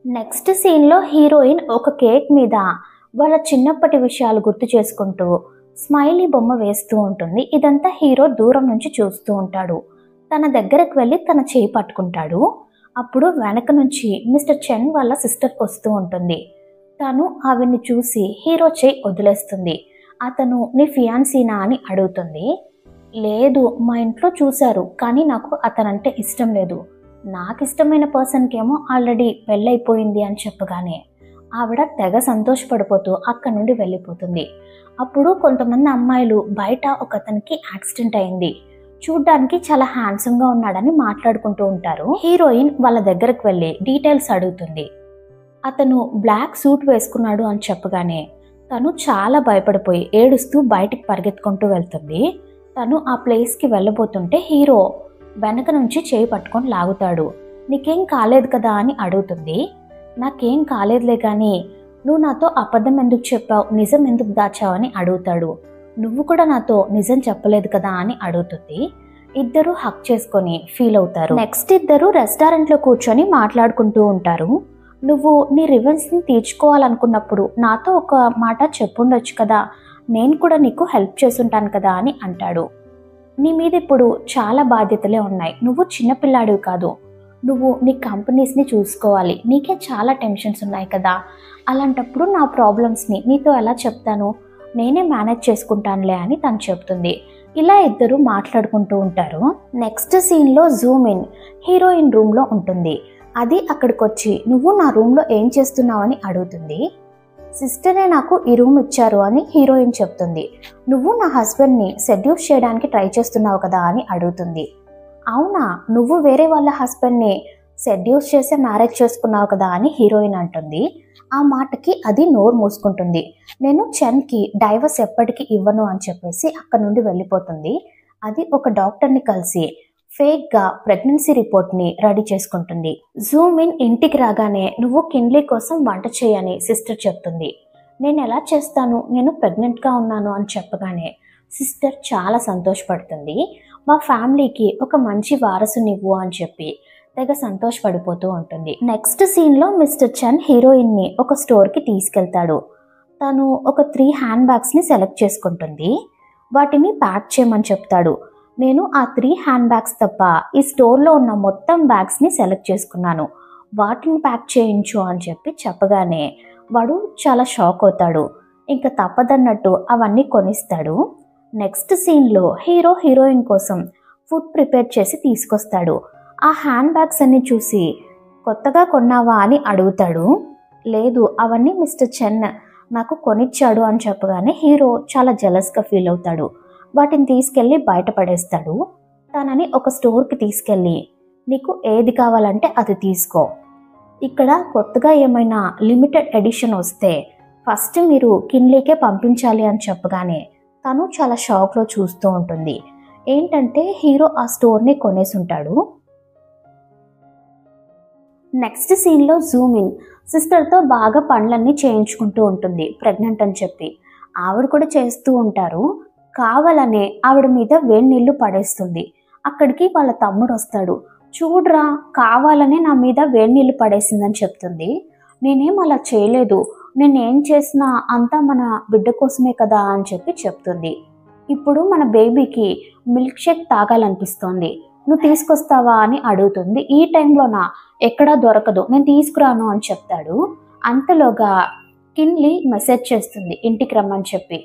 నెక్స్ట్ సీన్లో హీరోయిన్ ఒక కేక్ మీద వాళ్ళ చిన్నప్పటి విషయాలు గుర్తు చేసుకుంటూ స్మైలీ బొమ్మ వేస్తూ ఉంటుంది. ఇదంతా హీరో దూరం నుంచి చూస్తూ ఉంటాడు. తన దగ్గరకు వెళ్ళి తన చేయి పట్టుకుంటాడు. అప్పుడు వెనక నుంచి మిస్టర్ చెన్ వాళ్ళ సిస్టర్ వస్తూ ఉంటుంది. తను ఆవిడ్ని చూసి హీరో చేయి వదిలేస్తుంది. అతను నీ ఫియాన్సీనా అని అడుగుతుంది. లేదు, మా ఇంట్లో చూశారు, కానీ నాకు అతనంటే ఇష్టం లేదు. నాకు ఇష్టమైన పర్సన్కి ఏమో ఆల్రెడీ పెళ్ళైపోయింది అని చెప్పగానే ఆవిడ తెగ సంతోషపడిపోతూ అక్కడి నుండి వెళ్ళిపోతుంది. అప్పుడు కొంతమంది అమ్మాయిలు బయట ఒక అతనికి యాక్సిడెంట్ అయింది, చూడ్డానికి చాలా హ్యాండ్సమ్గా ఉన్నాడని మాట్లాడుకుంటూ ఉంటారు. హీరోయిన్ వాళ్ళ దగ్గరకు వెళ్ళి డీటెయిల్స్ అడుగుతుంది. అతను బ్లాక్ సూట్ వేసుకున్నాడు అని చెప్పగానే తను చాలా భయపడిపోయి ఏడుస్తూ బయటికి పరిగెత్తుకుంటూ వెళ్తుంది. తను ఆ ప్లేస్కి వెళ్ళబోతుంటే హీరో వెనక నుంచి చేయి పట్టుకొని లాగుతాడు. నీకేం కాలేదు కదా అని అడుగుతుంది. నాకేం కాలేదులే కానీ నువ్వు నాతో అబద్ధం ఎందుకు చెప్పావు, నిజం ఎందుకు దాచావు అని అడుగుతాడు. నువ్వు కూడా నాతో నిజం చెప్పలేదు కదా అని అడుగుతుంది. ఇద్దరు హక్ చేసుకొని ఫీల్ అవుతారు. నెక్స్ట్ ఇద్దరు రెస్టారెంట్లో కూర్చొని మాట్లాడుకుంటూ ఉంటారు. నువ్వు నీ రివెంజ్ని తీర్చుకోవాలనుకున్నప్పుడు నాతో ఒక మాట చెప్పుండొచ్చు కదా, నేను కూడా నీకు హెల్ప్ చేసుంటాను కదా అని అంటాడు. నీ మీద ఇప్పుడు చాలా బాధ్యతలే ఉన్నాయి, నువ్వు చిన్నపిల్లాడివి కాదు, నువ్వు నీ కంపెనీస్ని చూసుకోవాలి, నీకే చాలా టెన్షన్స్ ఉన్నాయి కదా, అలాంటప్పుడు నా ప్రాబ్లమ్స్ని నీతో ఎలా చెప్తాను, నేనే మేనేజ్ చేసుకుంటానులే అని తను చెప్తుంది. ఇలా ఇద్దరు మాట్లాడుకుంటూ ఉంటారు. నెక్స్ట్ సీన్లో జూమ్ ఇన్, హీరోయిన్ రూమ్లో ఉంటుంది. అది అక్కడికి వచ్చి నువ్వు నా రూమ్లో ఏం చేస్తున్నావు అని అడుగుతుంది. సిస్టరే నాకు ఈ రూమ్ ఇచ్చారు అని హీరోయిన్ చెప్తుంది. నువ్వు నా హస్బెండ్ని సెడ్యూస్ చేయడానికి ట్రై చేస్తున్నావు కదా అని అడుగుతుంది. అవునా, నువ్వు వేరే వాళ్ళ హస్బెండ్ని సెడ్యూస్ చేసే మ్యారేజ్ చేసుకున్నావు కదా అని హీరోయిన్ అంటుంది. ఆ మాటకి అది నోరు మూసుకుంటుంది. నేను చెన్కి డైవర్స్ ఎప్పటికీ ఇవ్వను అని చెప్పేసి అక్కడ నుండి వెళ్ళిపోతుంది. అది ఒక డాక్టర్ని కలిసి ఫేక్గా ప్రెగ్నెన్సీ రిపోర్ట్ని రెడీ చేసుకుంటుంది. జూమ్ ఇన్ ఇంటికి రాగానే నువ్వు కిన్లీ కోసం వంట చేయని సిస్టర్ చెప్తుంది. నేను ఎలా చేస్తాను, నేను ప్రెగ్నెంట్గా ఉన్నాను అని చెప్పగానే సిస్టర్ చాలా సంతోషపడుతుంది. మా ఫ్యామిలీకి ఒక మంచి వారసునివ్వు అని చెప్పి తెగ సంతోషపడిపోతూ ఉంటుంది. నెక్స్ట్ సీన్లో మిస్టర్ చెన్ హీరోయిన్ని ఒక స్టోర్కి తీసుకెళ్తాడు. తను ఒక 3 హ్యాండ్ బ్యాగ్స్ని సెలెక్ట్ చేసుకుంటుంది. వాటిని ప్యాక్ చేయమని చెప్తాడు. నేను ఆ 3 హ్యాండ్ బ్యాగ్స్ తప్ప ఈ స్టోర్లో ఉన్న మొత్తం బ్యాగ్స్ని సెలెక్ట్ చేసుకున్నాను, వాటిని ప్యాక్ చేయించు అని చెప్పి చెప్పగానే వాడు చాలా షాక్ అవుతాడు. ఇంకా తప్పదన్నట్టు అవన్నీ కొనిస్తాడు. నెక్స్ట్ సీన్లో హీరో హీరోయిన్ కోసం ఫుడ్ ప్రిపేర్ చేసి తీసుకొస్తాడు. ఆ హ్యాండ్ బ్యాగ్స్ అన్ని చూసి కొత్తగా కొన్నావా అని అడుగుతాడు. లేదు, అవన్నీ మిస్టర్ చెన్ నాకు కొనిచ్చాడు అని చెప్పగానే హీరో చాలా జెలస్గా ఫీల్ అవుతాడు. వాటిని తీసుకెళ్ళి బయటపడేస్తాడు. తనని ఒక స్టోర్కి తీసుకెళ్ళి నీకు ఏది కావాలంటే అది తీసుకో, ఇక్కడ కొత్తగా ఏమైనా లిమిటెడ్ ఎడిషన్ వస్తే ఫస్ట్ మీరు కిన్లీకే పంపించాలి అని చెప్పగానే తను చాలా షాక్లో చూస్తూ ఉంటుంది. ఏంటంటే హీరో ఆ స్టోర్ని కొనేసి ఉంటాడు. నెక్స్ట్ సీన్లో జూమ్ ఇన్, సిస్టర్తో బాగా పనులన్నీ చేయించుకుంటూ ఉంటుంది ప్రెగ్నెంట్ అని చెప్పి. ఆవిడ కూడా చేస్తూ ఉంటారు. కావాలనే ఆవిడ మీద వేడి నీళ్లు పడేస్తుంది. అక్కడికి వాళ్ళ తమ్ముడు వస్తాడు. చూడరా, కావాలనే నా మీద వేడి నీళ్లు పడేసిందని చెప్తుంది. నేనేం అలా చేయలేదు, నేనేం చేసినా అంతా మన బిడ్డ కోసమే కదా అని చెప్పి చెప్తుంది. ఇప్పుడు మన బేబీకి మిల్క్ షేక్ తాగాలనిపిస్తోంది, నువ్వు తీసుకొస్తావా అని అడుగుతుంది. ఈ టైంలోనా, ఎక్కడా దొరకదు, నేను తీసుకురాను అని చెప్తాడు. అంతలోగా కిన్లీ మెసేజ్ చేస్తుంది ఇంటికి రమ్మని చెప్పి.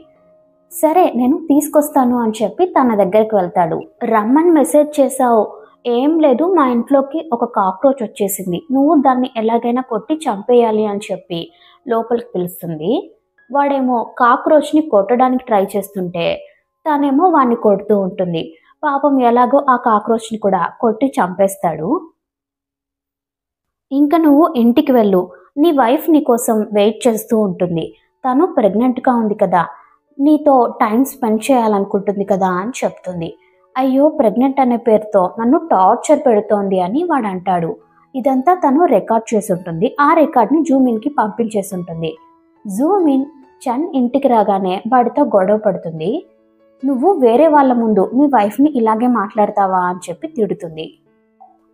సరే నేను తీసుకొస్తాను అని చెప్పి తన దగ్గరికి వెళ్తాడు. రమ్మని మెసేజ్ చేసావు, ఏం లేదు, మా ఇంట్లోకి ఒక కాక్రోచ్ వచ్చేసింది, నువ్వు దాన్ని ఎలాగైనా కొట్టి చంపేయాలి అని చెప్పి లోపలికి పిలుస్తుంది. వాడేమో కాక్రోచ్ని కొట్టడానికి ట్రై చేస్తుంటే తనేమో వాడిని కొడుతూ ఉంటుంది. పాపం ఎలాగో ఆ కాక్రోచ్ని కూడా కొట్టి చంపేస్తాడు. ఇంకా నువ్వు ఇంటికి వెళ్ళు, నీ వైఫ్ నీ కోసం వెయిట్ చేస్తూ ఉంటుంది, తను ప్రెగ్నెంట్గా ఉంది కదా, నీతో టైం స్పెండ్ చేయాలనుకుంటుంది కదా అని చెప్తుంది. అయ్యో, ప్రెగ్నెంట్ అనే పేరుతో నన్ను టార్చర్ పెడుతోంది అని వాడు అంటాడు. ఇదంతా తను రికార్డ్ చేసి ఉంటుంది. ఆ రికార్డ్ని జూమిన్కి పంపించేసి ఉంటుంది. జూమిన్ చన్ ఇంటికి రాగానే వాడితో గొడవ పడుతుంది. నువ్వు వేరే వాళ్ళ ముందు మీ వైఫ్ని ఇలాగే మాట్లాడతావా అని చెప్పి తిడుతుంది.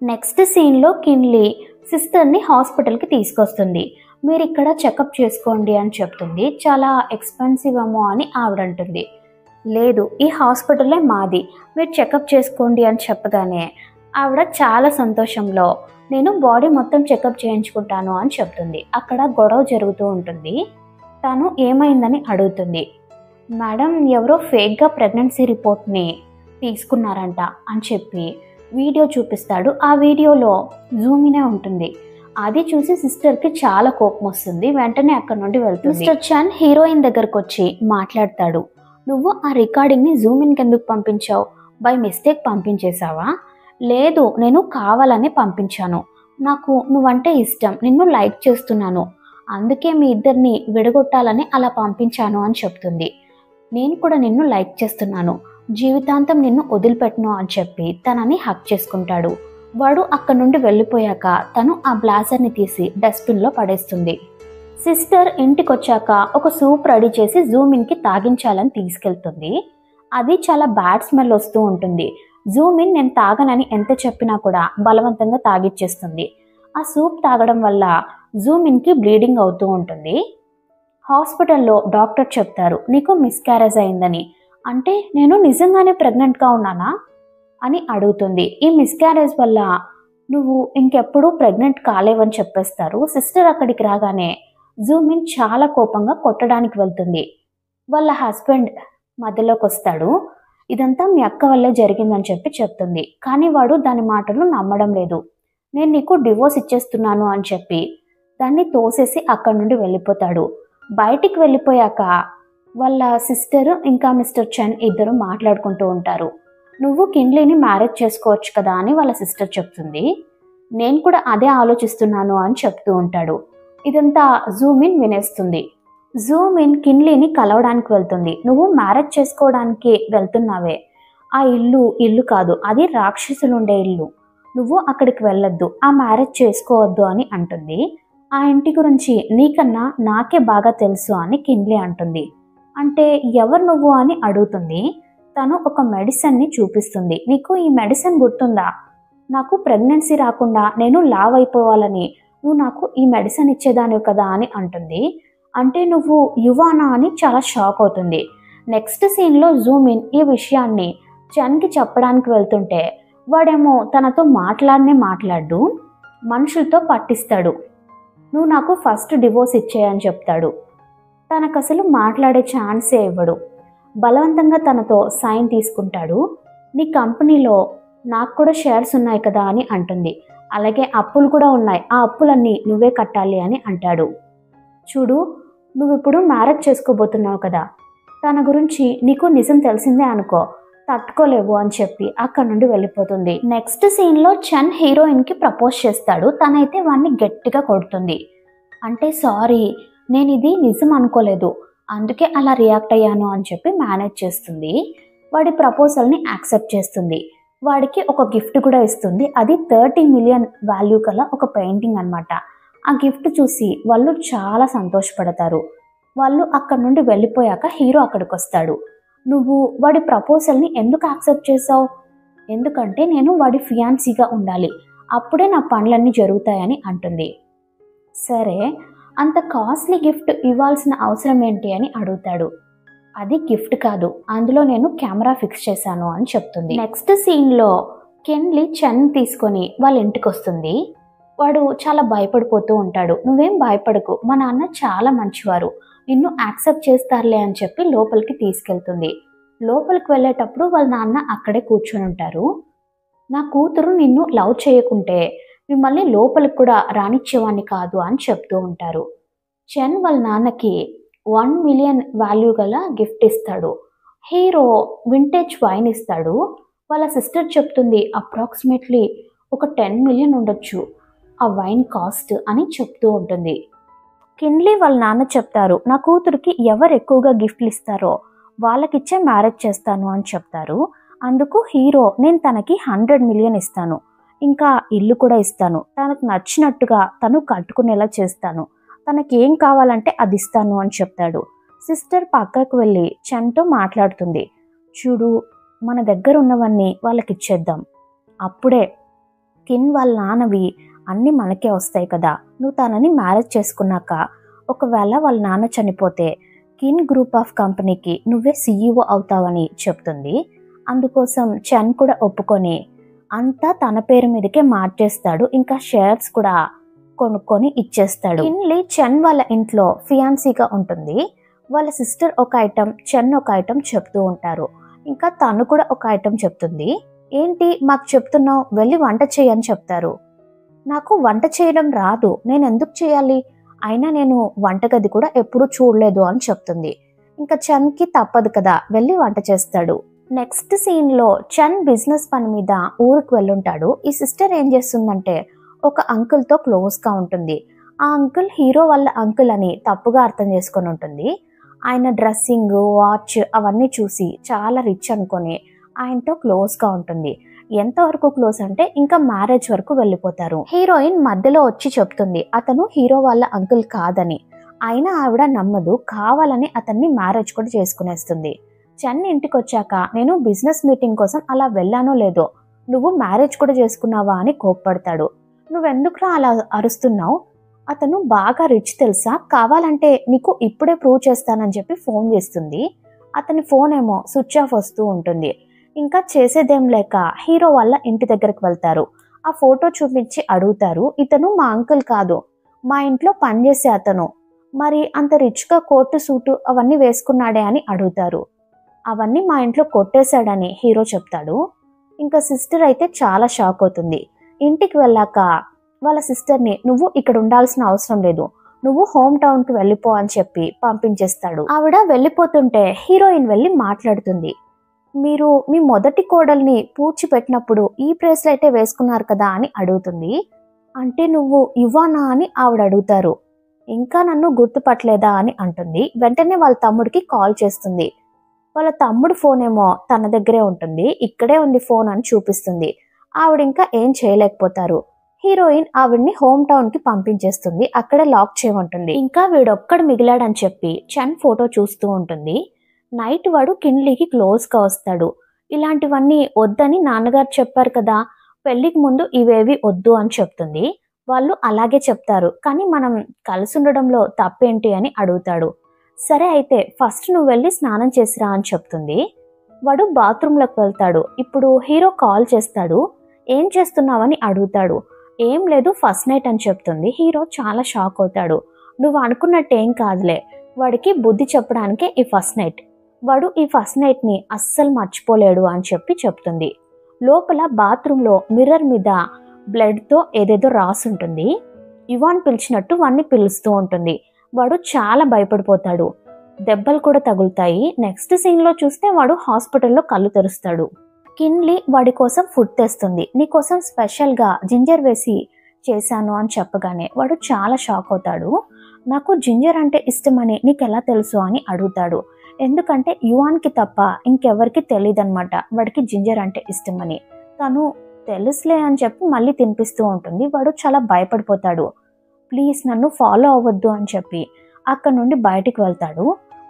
నెక్స్ట్ సీన్లో కిన్లీ సిస్టర్ని హాస్పిటల్కి తీసుకొస్తుంది. మీరు ఇక్కడ చెకప్ చేసుకోండి అని చెప్తుంది. చాలా ఎక్స్పెన్సివ్ ఏమో అని ఆవిడంటుంది. లేదు, ఈ హాస్పిటలే మాది, మీరు చెకప్ చేసుకోండి అని చెప్పగానే ఆవిడ చాలా సంతోషంలో నేను బాడీ మొత్తం చెకప్ చేయించుకుంటాను అని చెప్తుంది. అక్కడ గొడవ జరుగుతూ ఉంటుంది. తను ఏమైందని అడుగుతుంది. మేడం, ఎవరో ఫేక్గా ప్రెగ్నెన్సీ రిపోర్ట్ని తీసుకున్నారంట అని చెప్పి వీడియో చూపిస్తాడు. ఆ వీడియోలో జూమినే ఉంటుంది. అది చూసి సిస్టర్కి చాలా కోపం వస్తుంది. వెంటనే అక్కడ నుండి వెళ్తుంది. మిస్టర్ చన్ హీరోయిన్ దగ్గరకు వచ్చి మాట్లాడతాడు. నువ్వు ఆ రికార్డింగ్ని జూమిన్కి ఎందుకు పంపించావు? By mistake పంపించేశావా? లేదు, నేను కావాలని పంపించాను, నాకు నువ్వంటే ఇష్టం, నిన్ను లైక్ చేస్తున్నాను, అందుకే మీ ఇద్దరిని విడగొట్టాలని అలా పంపించాను అని చెప్తుంది. నేను కూడా నిన్ను లైక్ చేస్తున్నాను, జీవితాంతం నిన్ను వదిలిపెట్టను అని చెప్పి తనని హక్ చేసుకుంటాడు. వాడు అక్కడ నుండి వెళ్ళిపోయాక తను ఆ బ్లాజర్ని తీసి డస్ట్బిన్లో పడేస్తుంది. సిస్టర్ ఇంటికి వచ్చాక ఒక సూప్ రెడీ చేసి జూమిన్కి తాగించాలని తీసుకెళ్తుంది. అది చాలా బ్యాడ్ స్మెల్ వస్తూ ఉంటుంది. జూమిన్ నేను తాగనని ఎంత చెప్పినా కూడా బలవంతంగా తాగిచ్చేస్తుంది. ఆ సూప్ తాగడం వల్ల జూమిన్కి బ్లీడింగ్ అవుతూ ఉంటుంది. హాస్పిటల్లో డాక్టర్ చెప్తారు, నీకు మిస్క్యారేజ్ అయిందని. అంటే నేను నిజంగానే ప్రెగ్నెంట్గా ఉన్నానా అని అడుగుతుంది. ఈ మిస్క్యారేజ్ వల్ల నువ్వు ఇంకెప్పుడు ప్రెగ్నెంట్ కాలేవని చెప్పేస్తారు. సిస్టర్ అక్కడికి రాగానే జూమిన్ చాలా కోపంగా కొట్టడానికి వెళ్తుంది. వాళ్ళ హస్బెండ్ మధ్యలోకి వస్తాడు. ఇదంతా మీ అక్క వల్లే జరిగిందని చెప్పి చెప్తుంది. కానీ వాడు దాని మాటలు నమ్మడం లేదు. నేను నీకు డివోర్స్ ఇచ్చేస్తున్నాను అని చెప్పి దాన్ని తోసేసి అక్కడి నుండి వెళ్ళిపోతాడు. బయటికి వెళ్ళిపోయాక వాళ్ళ సిస్టర్ ఇంకా మిస్టర్ చన్ ఇద్దరు మాట్లాడుకుంటూ ఉంటారు. నువ్వు కిన్లీని మ్యారేజ్ చేసుకోవచ్చు కదా అని వాళ్ళ సిస్టర్ చెప్తుంది. నేను కూడా అదే ఆలోచిస్తున్నాను అని చెప్తూ ఉంటాడు. ఇదంతా జూమిన్ వినేస్తుంది. జూమిన్ కిన్లీని కలవడానికి వెళ్తుంది. నువ్వు మ్యారేజ్ చేసుకోవడానికి వెళ్తున్నావే, ఆ ఇల్లు కాదు, అది రాక్షసులు ఉండే ఇల్లు, నువ్వు అక్కడికి వెళ్ళొద్దు, ఆ మ్యారేజ్ చేసుకోవద్దు అని అంటుంది. ఆ ఇంటి గురించి నీకన్నా నాకే బాగా తెలుసు అని కిన్లీ అంటుంది. అంటే ఎవరు నువ్వు అని అడుగుతుంది. తను ఒక మెడిసిన్ని చూపిస్తుంది. నీకు ఈ మెడిసిన్ గుర్తుందా? నాకు ప్రెగ్నెన్సీ రాకుండా నేను లావ్ అయిపోవాలని నువ్వు నాకు ఈ మెడిసిన్ ఇచ్చేదానివి కదా అని అంటుంది. అంటే నువ్వు యువానా అని చాలా షాక్ అవుతుంది. నెక్స్ట్ సీన్లో జూమిన్ ఈ విషయాన్ని చన్కి చెప్పడానికి వెళ్తుంటే వాడేమో తనతో మాట్లాడు మనుషులతో పట్టిస్తాడు. నువ్వు నాకు ఫస్ట్ డివోర్స్ ఇచ్చేయని చెప్తాడు. తనకు అసలు మాట్లాడే ఛాన్సే ఇవ్వడు. బలవంతంగా తనతో సైన్ తీసుకుంటాడు. నీ కంపెనీలో నాకు కూడా షేర్స్ ఉన్నాయి కదా అని అంటుంది. అలాగే అప్పులు కూడా ఉన్నాయి, ఆ అప్పులన్నీ నువ్వే కట్టాలి అని అంటాడు. చూడు, నువ్వు ఇప్పుడు మ్యారేజ్ చేసుకోబోతున్నావు కదా, తన గురించి నీకు నిజం తెలిసిందే అనుకో, తట్టుకోలేవు అని చెప్పి అక్కడ నుండి వెళ్ళిపోతుంది. నెక్స్ట్ సీన్లో చన్ హీరోయిన్కి ప్రపోజ్ చేస్తాడు. తనైతే వాడిని గట్టిగా కొడుతుంది. అంటే సారీ, నేను ఇది నిజం అనుకోలేదు, అందుకే అలా రియాక్ట్ అయ్యాను అని చెప్పి మేనేజ్ చేస్తుంది. వాడి ప్రపోజల్ని యాక్సెప్ట్ చేస్తుంది. వాడికి ఒక గిఫ్ట్ కూడా ఇస్తుంది. అది 30 మిలియన్ వాల్యూ గల ఒక పెయింటింగ్ అనమాట. ఆ గిఫ్ట్ చూసి వాళ్ళు చాలా సంతోషపడతారు. వాళ్ళు అక్కడ నుండి వెళ్ళిపోయాక హీరో అక్కడికి వస్తాడు. నువ్వు వాడి ప్రపోజల్ని ఎందుకు యాక్సెప్ట్ చేసావు? ఎందుకంటే నేను వాడి ఫియాన్సీగా ఉండాలి, అప్పుడే నా పనులన్నీ జరుగుతాయని అంటుంది. సరే, అంత కాస్ట్లీ గిఫ్ట్ ఇవ్వాల్సిన అవసరం ఏంటి అని అడుగుతాడు. అది గిఫ్ట్ కాదు, అందులో నేను కెమెరా ఫిక్స్ చేశాను అని చెప్తుంది. నెక్స్ట్ సీన్లో కెన్లీ చెన్ తీసుకొని వాళ్ళ ఇంటికి వస్తుంది. వాడు చాలా భయపడిపోతూ ఉంటాడు. నువ్వేం భయపడకు, మా నాన్న చాలా మంచివారు, నిన్ను యాక్సెప్ట్ చేస్తారులే అని చెప్పి లోపలికి తీసుకెళ్తుంది. లోపలికి వెళ్ళేటప్పుడు వాళ్ళ నాన్న అక్కడే కూర్చొని ఉంటారు. నా కూతురు నిన్ను లవ్ చేయకుంటే మిమ్మల్ని లోపలికి కూడా రానిచ్చేవాడిని కాదు అని చెప్తూ ఉంటారు. చెన్ వాళ్ళ నాన్నకి 1 మిలియన్ వాల్యూ గల గిఫ్ట్ ఇస్తాడు. హీరో వింటేజ్ వైన్ ఇస్తాడు. వాళ్ళ సిస్టర్ చెప్తుంది అప్రాక్సిమేట్లీ ఒక 10 మిలియన్ ఉండొచ్చు ఆ వైన్ కాస్ట్ అని చెప్తూ ఉంటుంది. కిన్లీ వాళ్ళ నాన్న చెప్తారు, నా కూతురికి ఎవరు ఎక్కువగా గిఫ్ట్లు ఇస్తారో వాళ్ళకిచ్చే మ్యారేజ్ చేస్తాను అని చెప్తారు. అందుకు హీరో, నేను తనకి 100 మిలియన్ ఇస్తాను, ఇంకా ఇల్లు కూడా ఇస్తాను, తనకు నచ్చినట్టుగా తను కట్టుకునేలా చేస్తాను, తనకి ఏం కావాలంటే అది ఇస్తాను అని చెప్తాడు. సిస్టర్ పక్కకు వెళ్ళి చెన్తో మాట్లాడుతుంది. చూడు, మన దగ్గర ఉన్నవన్నీ వాళ్ళకి ఇచ్చేద్దాం, అప్పుడే కిన్ వాళ్ళ నాన్నవి అన్నీ మనకే వస్తాయి కదా. నువ్వు తనని మ్యారేజ్ చేసుకున్నాక ఒకవేళ వాళ్ళ నాన్న చనిపోతే కిన్ గ్రూప్ ఆఫ్ కంపెనీకి నువ్వే CEO అవుతావని చెప్తుంది. అందుకోసం చెన్ కూడా ఒప్పుకొని అంతా తన పేరు మీదకే మార్చేస్తాడు. ఇంకా షేర్స్ కూడా కొనుక్కొని ఇచ్చేస్తాడు. కిన్లీ చెన్ వాళ్ళ ఇంట్లో ఫియాన్సీగా ఉంటుంది. వాళ్ళ సిస్టర్ ఒక ఐటమ్, చెన్ ఒక ఐటమ్ చెప్తూ ఉంటారు. ఇంకా తను కూడా ఒక ఐటమ్ చెప్తుంది. ఏంటి మాకు చెప్తున్నావు, వెళ్ళి వంట చేయని చెప్తారు. నాకు వంట చేయడం రాదు, నేను ఎందుకు చేయాలి, అయినా నేను వంటగది కూడా ఎప్పుడూ చూడలేదు అని చెప్తుంది. ఇంకా చెన్కి తప్పదు కదా, వెళ్ళి వంట చేస్తాడు. నెక్స్ట్ సీన్లో చెన్ బిజినెస్ పని మీద ఊరికి వెళ్ళుంటాడు. ఈ సిస్టర్ ఏం చేస్తుందంటే ఒక అంకుల్తో క్లోజ్గా ఉంటుంది. ఆ అంకుల్ హీరో వాళ్ళ అంకుల్ అని తప్పుగా అర్థం చేసుకొని ఉంటుంది. ఆయన డ్రెస్సింగ్, వాచ్ అవన్నీ చూసి చాలా రిచ్ అనుకొని ఆయనతో క్లోజ్గా ఉంటుంది. ఎంతవరకు క్లోజ్ అంటే ఇంకా మ్యారేజ్ వరకు వెళ్ళిపోతారు. హీరోయిన్ మధ్యలో వచ్చి చెప్తుంది అతను హీరో వాళ్ళ అంకుల్ కాదని. అయినా ఆవిడ నమ్మదు, కావాలని అతన్ని మ్యారేజ్ కూడా చేసుకునేస్తుంది. చెన్ ఇంటికి వచ్చాక నేను బిజినెస్ మీటింగ్ కోసం అలా వెళ్ళానో లేదో, నువ్వు మ్యారేజ్ కూడా చేసుకున్నావా అని కోప్పడతాడు. నువ్వెందుకురా అలా అరుస్తున్నావు, అతను బాగా రిచ్ తెలుసా, కావాలంటే నీకు ఇప్పుడే ప్రూవ్ చేస్తానని చెప్పి ఫోన్ చేస్తుంది. అతని ఫోన్ ఏమో స్విచ్ ఆఫ్ వస్తూ ఉంటుంది. ఇంకా చేసేదేం లేక హీరో వాళ్ళ ఇంటి దగ్గరికి వెళ్తారు. ఆ ఫోటో చూపించి అడుగుతారు, ఇతను మా అంకుల్ కాదు, మా ఇంట్లో పనిచేసే అతను, మరి అంత రిచ్గా కోటు సూటు అవన్నీ వేసుకున్నాడే అని అడుగుతారు. అవన్నీ మా ఇంట్లో కొట్టేశాడని హీరో చెప్తాడు. ఇంకా సిస్టర్ అయితే చాలా షాక్ అవుతుంది. ఇంటికి వెళ్ళాక వాళ్ళ సిస్టర్ని, నువ్వు ఇక్కడ ఉండాల్సిన అవసరం లేదు, నువ్వు హోమ్ టౌన్కి వెళ్ళిపో అని చెప్పి పంపించేస్తాడు. ఆవిడ వెళ్ళిపోతుంటే హీరోయిన్ వెళ్ళి మాట్లాడుతుంది, మీరు మీ మొదటి కోడల్ని పూడ్చిపెట్టినప్పుడు ఈ బ్రేస్లెటే వేసుకున్నారు కదా అని అడుగుతుంది. అంటే నువ్వు ఇవ్వానా అని ఆవిడ అడుగుతారు. ఇంకా నన్ను గుర్తుపట్టలేదా అని అంటుంది. వెంటనే వాళ్ళ తమ్ముడికి కాల్ చేస్తుంది. వాళ్ళ తమ్ముడు ఫోన్ ఏమో తన దగ్గరే ఉంటుంది. ఇక్కడే ఉంది ఫోన్ అని చూపిస్తుంది. ఆవిడ ఇంకా ఏం చేయలేకపోతారు. హీరోయిన్ ఆవిడ్ని హోమ్ టౌన్కి పంపించేస్తుంది. అక్కడే లాక్ చేయమంటుంది. ఇంకా వీడొక్కడు మిగిలాడని చెప్పి చెన్ ఫోటో చూస్తూ ఉంటుంది. నైట్ వాడు కిన్లీకి క్లోజ్గా వస్తాడు. ఇలాంటివన్నీ వద్దని నాన్నగారు చెప్పారు కదా, పెళ్లికి ముందు ఇవేవి వద్దు అని చెప్తుంది. వాళ్ళు అలాగే చెప్తారు, కానీ మనం కలిసి ఉండడంలో తప్పేంటి అని అడుగుతాడు. సరే అయితే ఫస్ట్ నువ్వు వెళ్ళి స్నానం చేసిరా అని చెప్తుంది. వాడు బాత్రూంలోకి వెళ్తాడు. ఇప్పుడు హీరో కాల్ చేస్తాడు. ఏం చేస్తున్నావని అడుగుతాడు. ఏం లేదు, ఫస్ట్ నైట్ అని చెప్తుంది. హీరో చాలా షాక్ అవుతాడు. నువ్వు అనుకున్నట్టు ఏం కాదులే, వాడికి బుద్ధి చెప్పడానికే ఈ ఫస్ట్ నైట్, వాడు ఈ ఫస్ట్ నైట్ని అస్సలు మర్చిపోలేడు అని చెప్పి చెప్తుంది. లోపల బాత్రూంలో మిర్రర్ మీద బ్లడ్తో ఏదేదో రాసుంటుంది. ఇవాన్ పిలిచినట్టు వాడిని పిలుస్తూ ఉంటుంది. వాడు చాలా భయపడిపోతాడు. దెబ్బలు కూడా తగులుతాయి. నెక్స్ట్ సీన్లో చూస్తే వాడు హాస్పిటల్లో కళ్ళు తెరుస్తాడు. కిన్లీ వాడి కోసం ఫుడ్ తెస్తుంది. నీకోసం స్పెషల్గా జింజర్ వేసి చేశాను అని చెప్పగానే వాడు చాలా షాక్ అవుతాడు. నాకు జింజర్ అంటే ఇష్టమని నీకెలా తెలుసు అని అడుగుతాడు. ఎందుకంటే యువాన్కి తప్ప ఇంకెవరికి తెలియదన్నమాట వాడికి జింజర్ అంటే ఇష్టమని. తను తెలుసులే అని చెప్పి మళ్ళీ తినిపిస్తూ ఉంటుంది. వాడు చాలా భయపడిపోతాడు. ప్లీజ్ నన్ను ఫాలో అవ్వద్దు అని చెప్పి అక్కడ నుండి బయటికి వెళ్తాడు.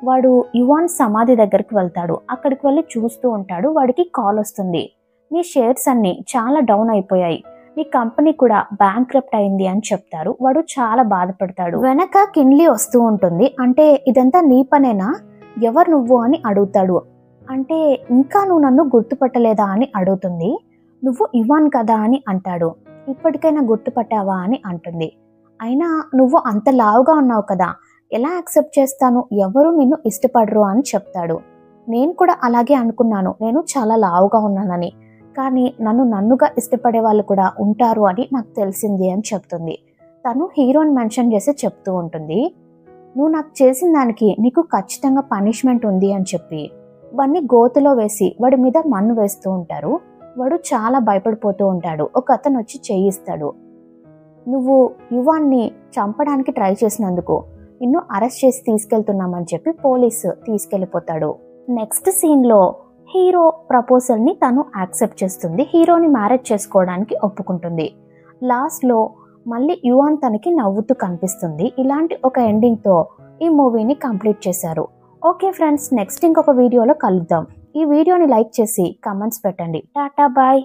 వాడు యువాన్ సమాధి దగ్గరికి వెళ్తాడు. అక్కడికి వెళ్ళి చూస్తూ ఉంటాడు. వాడికి కాల్ వస్తుంది, నీ షేర్స్ అన్నీ చాలా డౌన్ అయిపోయాయి, నీ కంపెనీ కూడా బ్యాంక్రప్ట్ అయింది అని చెప్తారు. వాడు చాలా బాధపడతాడు. వెనక కిన్లీ వస్తూ ఉంటుంది. అంటే ఇదంతా నీ పనేనా, ఎవరు నువ్వు అని అడుగుతాడు. అంటే ఇంకా నువ్వు నన్ను గుర్తుపట్టలేదా అని అడుగుతుంది. నువ్వు ఇవాన్ కదా అని అంటాడు. ఇప్పటికైనా గుర్తుపట్టావా అని అంటుంది. అయినా నువ్వు అంత లావుగా ఉన్నావు కదా, ఎలా యాక్సెప్ట్ చేస్తాను, ఎవరు నిన్ను ఇష్టపడరు అని చెప్తాడు. నేను కూడా అలాగే అనుకున్నాను, నేను చాలా లావుగా ఉన్నానని. కానీ నన్నుగా ఇష్టపడే వాళ్ళు కూడా ఉంటారు అని నాకు తెలిసింది అని చెప్తుంది. తను హీరోని మెన్షన్ చేసి చెప్తూ ఉంటుంది, నువ్వు నాకు చేసిన దానికి నీకు ఖచ్చితంగా పనిష్మెంట్ ఉంది అని చెప్పి వాడిని గోతులో వేసి వాడి మీద మన్ను వేస్తూ ఉంటారు. వాడు చాలా భయపడిపోతూ ఉంటాడు. ఒక అతను వచ్చి చేయిస్తాడు. నువ్వు యువాన్ని చంపడానికి ట్రై చేసినందుకు నిన్ను అరెస్ట్ చేసి తీసుకెళ్తున్నామని చెప్పి పోలీసు తీసుకెళ్లిపోతాడు. నెక్స్ట్ సీన్లో హీరో ప్రపోజల్ని తను యాక్సెప్ట్ చేస్తుంది. హీరోని మ్యారేజ్ చేసుకోవడానికి ఒప్పుకుంటుంది. లాస్ట్లో మళ్ళీ యువాన్ తనకి నవ్వుతూ కనిపిస్తుంది. ఇలాంటి ఒక ఎండింగ్తో ఈ మూవీని కంప్లీట్ చేశారు. ఓకే ఫ్రెండ్స్, నెక్స్ట్ ఇంకొక వీడియోలో కలుద్దాం. ఈ వీడియోని లైక్ చేసి కమెంట్స్ పెట్టండి. టాటా బాయ్.